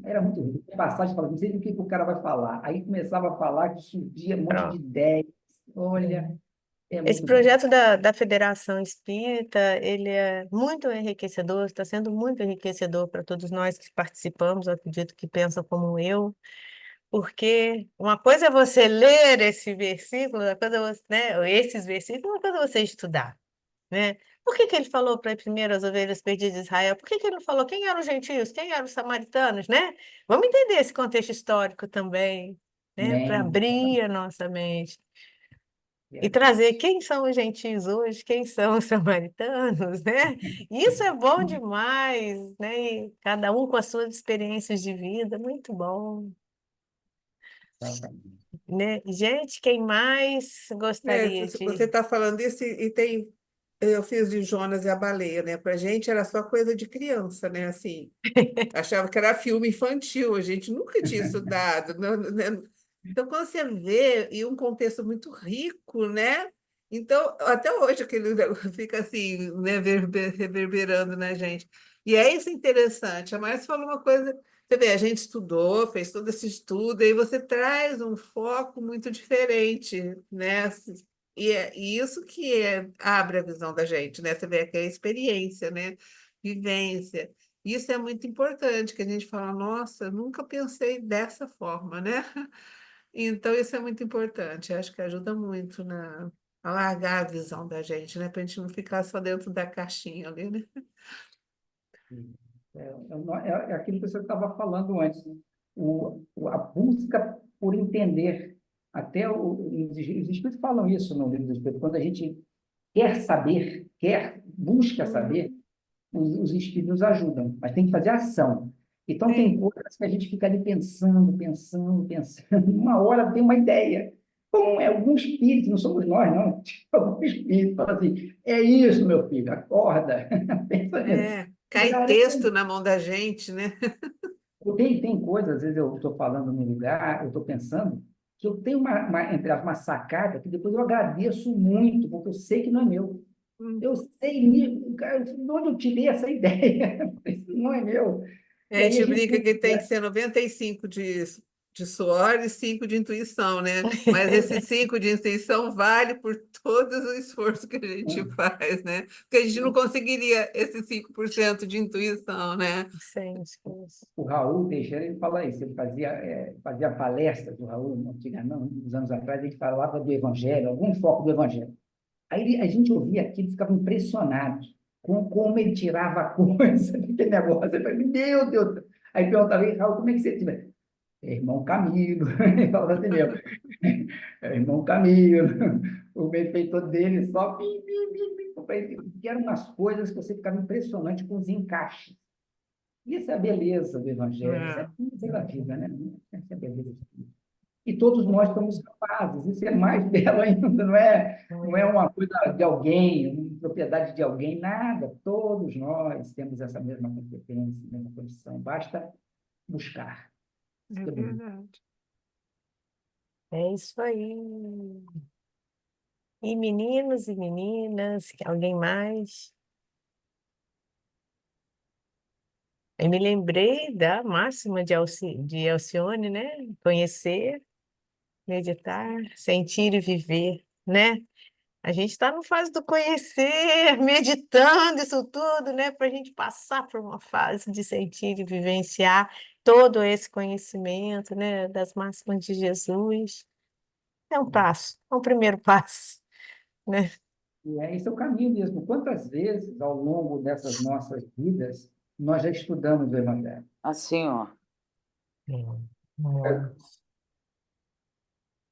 era muito rico. Tinha passagem, falava, não sei do que o cara vai falar. Aí começava a falar que surgia um monte de Pronto. ideias. Olha, é Esse muito bom. projeto da Federação Espírita, ele é muito enriquecedor, está sendo muito enriquecedor para todos nós que participamos, eu acredito que pensam como eu. Porque uma coisa é você ler esse versículo, outra coisa é você, né, esses versículos, uma coisa é você estudar, né? Por que que ele falou para primeiro as ovelhas perdidas de Israel? Por que que ele não falou quem eram os gentios, quem eram os samaritanos, né? Vamos entender esse contexto histórico também, né? Para Amém. abrir a nossa mente e Verdade. trazer quem são os gentios hoje, quem são os samaritanos, né? Isso é bom demais, né? E cada um com as suas experiências de vida, muito bom. Exatamente. Né? Gente, quem mais gostaria Você de. está falando isso e tem. Eu fiz de Jonas e a Baleia, né? Para gente era só coisa de criança, né? Assim, achava que era filme infantil, a gente nunca tinha estudado. Né? Então, quando você vê, e um contexto muito rico, né? Então, até hoje aquele fica assim, né, reverberando na gente. E é isso interessante. A Márcia falou uma coisa, você vê, a gente estudou, fez todo esse estudo, e você traz um foco muito diferente, né? E isso que abre a visão da gente, né? Você vê que é experiência, né? Vivência. Isso é muito importante, que a gente fala, nossa, nunca pensei dessa forma, né? Então, isso é muito importante. Acho que ajuda muito a largar a visão da gente, né? Para a gente não ficar só dentro da caixinha ali, né? É aquilo que você estava falando antes, né? A busca por entender. Até os Espíritos falam isso no livro dos Espíritos. Quando a gente quer saber, busca saber, Uhum. os Espíritos nos ajudam, mas tem que fazer ação. Então, tem Sim. coisas que a gente fica ali pensando, pensando, pensando. Uma hora tem uma ideia. Como é algum espírito, não somos nós, não. Algum espírito fala assim: é isso, meu filho, acorda, pensa nisso. Cai texto na mão da gente, né? Tem coisas, às vezes eu estou falando num lugar, eu estou pensando, que eu tenho entre aspas, uma sacada que depois eu agradeço muito, porque eu sei que não é meu. Eu sei cara, de onde eu tirei essa ideia. Isso não é meu. A E aí a gente gente brinca tem que que tem que ser 95 de suor e 5 de intuição, né? Mas esse 5 de intuição vale por todo o esforço que a gente faz, né? Porque a gente não conseguiria esse 5% de intuição, né? Sim, sim. o Raul Teixeira, ele fala isso, ele fazia palestras, o Raul, antigamente, uns anos atrás, ele falava do Evangelho, algum foco do Evangelho. Aí a gente ouvia aquilo e ficava impressionado com como ele tirava a coisa daquele negócio. Eu falei, meu Deus! Aí perguntava, Raul, como é que você tira? É irmão Camilo, ele falava assim mesmo, é irmão Camilo, o benfeitor dele só que eram umas coisas que você ficava impressionante com os encaixes. Isso é a beleza do Evangelho, isso é É. a beleza da vida, né? Essa é a beleza. E todos nós somos capazes. Isso é mais belo ainda, não é uma coisa de alguém, uma propriedade de alguém, nada. Todos nós temos essa mesma competência, mesma condição. Basta buscar. É Isso é bonito. verdade. É isso aí. E meninos e meninas, alguém mais? Eu me lembrei da máxima de Alcione, né? Conhecer, meditar, sentir e viver, né? A gente está no fase do conhecer, meditando isso tudo, né? Para a gente passar por uma fase de sentir e vivenciar todo esse conhecimento, né? Das máximas de Jesus. É um passo, é um primeiro passo, né? Esse é o caminho mesmo. Quantas vezes, ao longo dessas nossas vidas, nós já estudamos o Evangelho? Assim, ó. Muito.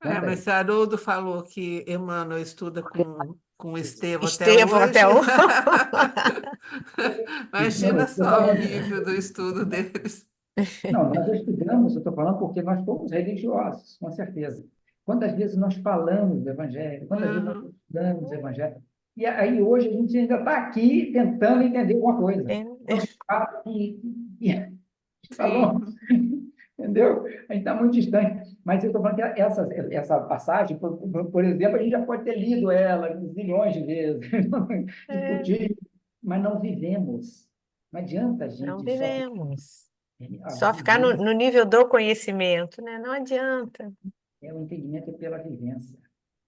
Mas Quantas? Haroldo falou que Emmanuel estuda com Estevão até Estevão hoje. até o. Não, eu Imagina estou só o falando. nível do estudo deles. Não, nós já estudamos, eu estou falando porque nós fomos religiosos, com certeza. Quantas vezes nós falamos do Evangelho? Quantas vezes nós Uhum. estudamos o Evangelho? E aí hoje a gente ainda está aqui tentando entender alguma coisa. Então, fala e falou, Sim. entendeu? A gente está muito distante. Mas eu estou falando que essa passagem, por exemplo, a gente já pode ter lido ela zilhões de vezes, É, discutir, mas não vivemos. Não adianta a não gente só vivemos. Só ficar no, viver. no nível do conhecimento, né? Não adianta. O entendimento é pela vivência.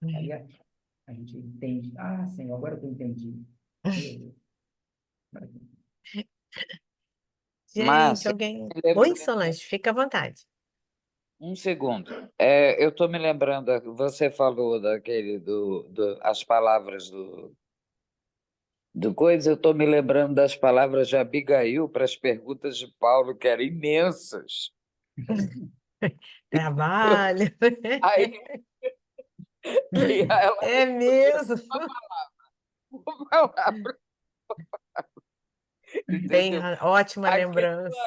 Aí a gente entende. Ah, Senhor, agora que eu entendi. Meu Deus. Gente, Márcia, alguém. me lembra- Oi, Solange, fica à vontade. um segundo. Eu estou me lembrando, você falou daquele as palavras do coisa, eu estou me lembrando das palavras de Abigail para as perguntas de Paulo, que eram imensas. Trabalho. Aí, e ela É respondia mesmo. uma palavra, entendeu? Ótima Aquilo, lembrança.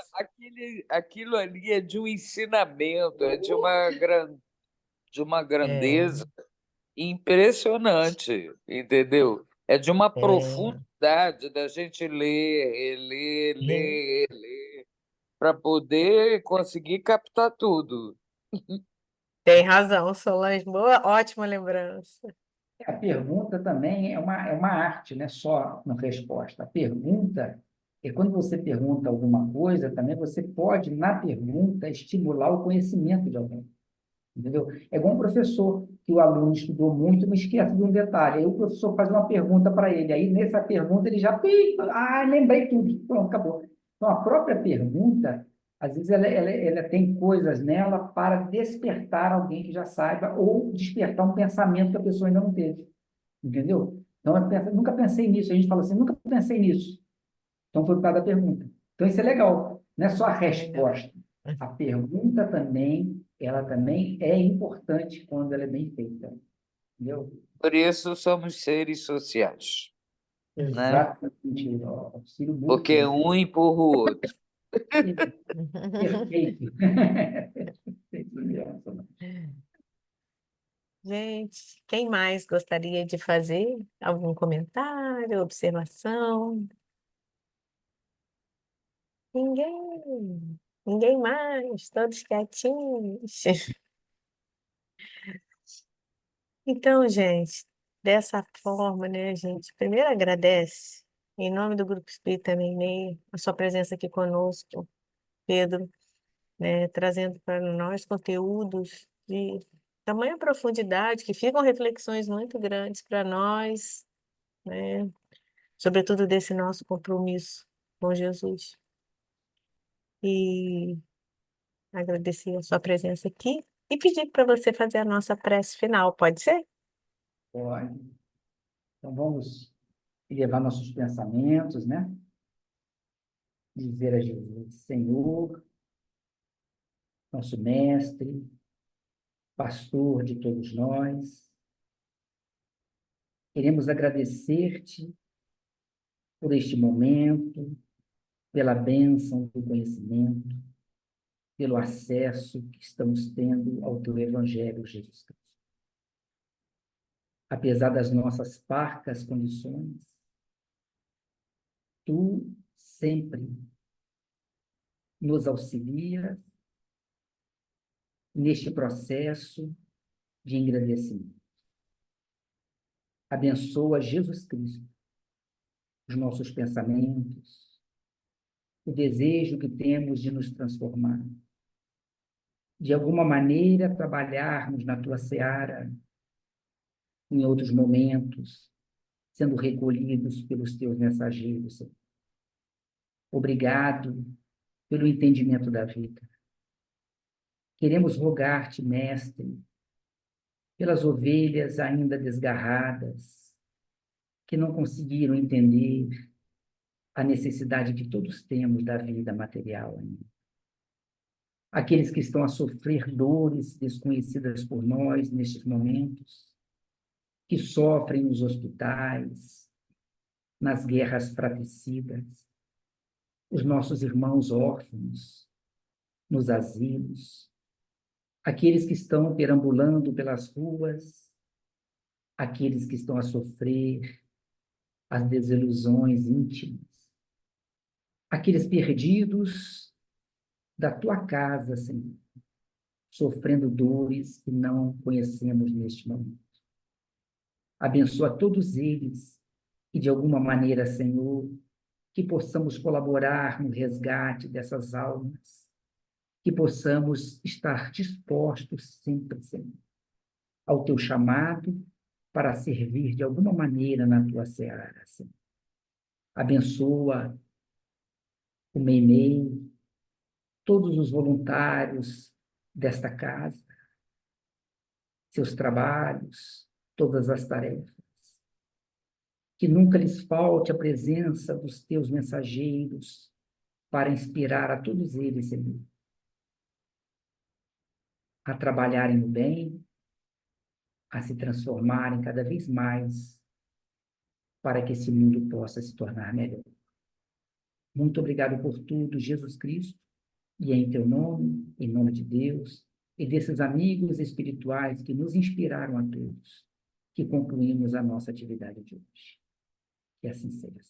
aquilo ali é de um ensinamento, é de uma É, grandeza impressionante, entendeu? É de uma é, profundidade da gente ler, reler, é. ler, ler, para poder conseguir captar tudo. Tem razão, Solange. Boa, ótima lembrança. A pergunta também é uma arte, não é só uma resposta. A pergunta é quando você pergunta alguma coisa, também você pode, na pergunta, estimular o conhecimento de alguém. Entendeu? É igual um professor que o aluno estudou muito, mas esquece de um detalhe. Aí o professor faz uma pergunta para ele. Aí, nessa pergunta, ele já... lembrei tudo. Pronto, acabou. Então, a própria pergunta, às vezes, ela tem coisas nela para despertar alguém que já saiba ou despertar um pensamento que a pessoa ainda não teve. Entendeu? Então, nunca pensei nisso. A gente fala assim, nunca pensei nisso. Então, foi por causa da pergunta. Então, isso é legal. Não é só a Legal. resposta. A pergunta também, ela também é importante quando ela é bem feita. Entendeu? Por isso somos seres sociais, né? Exatamente. Ó, Ciro Porque Burke, um empurra o outro. perfeito. Perfeito mesmo. Gente, quem mais gostaria de fazer algum comentário, observação? Ninguém. Ninguém mais, todos quietinhos. Então, gente, dessa forma, né, a gente primeiro agradece, em nome do Grupo Espírita Meimei, a sua presença aqui conosco, Pedro, né, trazendo para nós conteúdos de tamanha profundidade, que ficam reflexões muito grandes para nós, né, sobretudo desse nosso compromisso com Jesus. E agradecer a sua presença aqui e pedir para você fazer a nossa prece final, pode ser? Pode. Então, vamos elevar nossos pensamentos, né? Dizer a Jesus, Senhor, nosso mestre, pastor de todos nós, queremos agradecer-te por este momento, pela bênção do conhecimento, pelo acesso que estamos tendo ao teu Evangelho, Jesus Cristo. Apesar das nossas parcas condições, tu sempre nos auxilia neste processo de engrandecimento. Abençoa Jesus Cristo, os nossos pensamentos, o desejo que temos de nos transformar. De alguma maneira, trabalharmos na tua seara, em outros momentos, sendo recolhidos pelos teus mensageiros. Obrigado pelo entendimento da vida. Queremos rogar-te, Mestre, pelas ovelhas ainda desgarradas, que não conseguiram entender a necessidade que todos temos da vida material ainda. Aqueles que estão a sofrer dores desconhecidas por nós nestes momentos, que sofrem nos hospitais, nas guerras fratricidas, os nossos irmãos órfãos, nos asilos, aqueles que estão perambulando pelas ruas, aqueles que estão a sofrer as desilusões íntimas, aqueles perdidos da tua casa, Senhor, sofrendo dores que não conhecemos neste momento. Abençoa todos eles e, de alguma maneira, Senhor, que possamos colaborar no resgate dessas almas, que possamos estar dispostos sempre, Senhor, ao teu chamado para servir de alguma maneira na tua seara, Senhor. Abençoa o Meimei, todos os voluntários desta casa, seus trabalhos, todas as tarefas. Que nunca lhes falte a presença dos teus mensageiros para inspirar a todos eles, Senhor, a trabalharem no bem, a se transformarem cada vez mais para que esse mundo possa se tornar melhor. Muito obrigado por tudo, Jesus Cristo, e é em teu nome, em nome de Deus, e desses amigos espirituais que nos inspiraram a todos, que concluímos a nossa atividade de hoje. Que assim seja.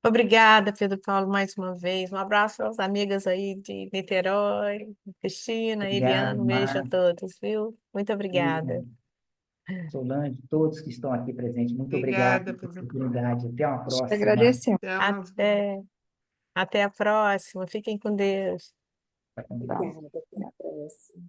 Obrigada, Pedro Paulo, mais uma vez. Um abraço às amigas aí de Niterói, Cristina, Obrigado, Eliana, um beijo a Márcia, todos, viu? Muito obrigada. Solange, todos que estão aqui presentes. Muito obrigado Obrigada, pela Pedro. oportunidade. Até uma próxima. Agradecemos. Até, até a próxima. Fiquem com Deus. Obrigada, até a próxima.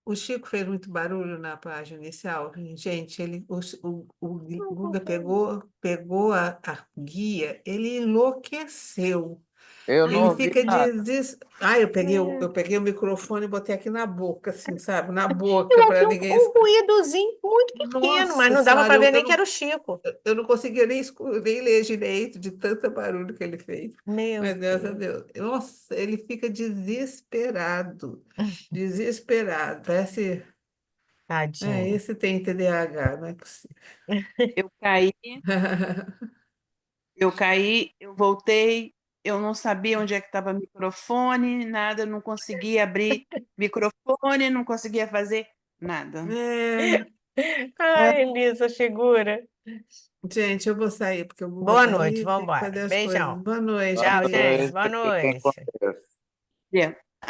O Chico fez muito barulho na página inicial. Gente, o Guga pegou a guia, ele enlouqueceu. Eu não Ele ouvi fica nada. eu peguei o microfone e botei aqui na boca, assim, sabe? Na boca, Eu para ouvi ninguém. um ruídozinho muito pequeno, mas Nossa não dava Senhora, para ver nem que era o Chico. eu não conseguia nem ler direito de tanto barulho que ele fez. Meu Mas graças a Deus. Deus. Nossa, ele fica desesperado. Desesperado. Parece. Tadinho. Esse tem TDAH, não é possível. Eu caí, eu voltei, eu não sabia onde é que estava o microfone, nada, não conseguia abrir microfone, não conseguia fazer nada. Ai, Elisa, segura. Gente, eu vou sair, porque o Guga Boa tá noite, aí, vamos tem que embora. fazer as coisas. Beijão. Boa noite, Boa Tchau, gente. queridos. Boa noite, fiquem com noite. Deus. Yeah.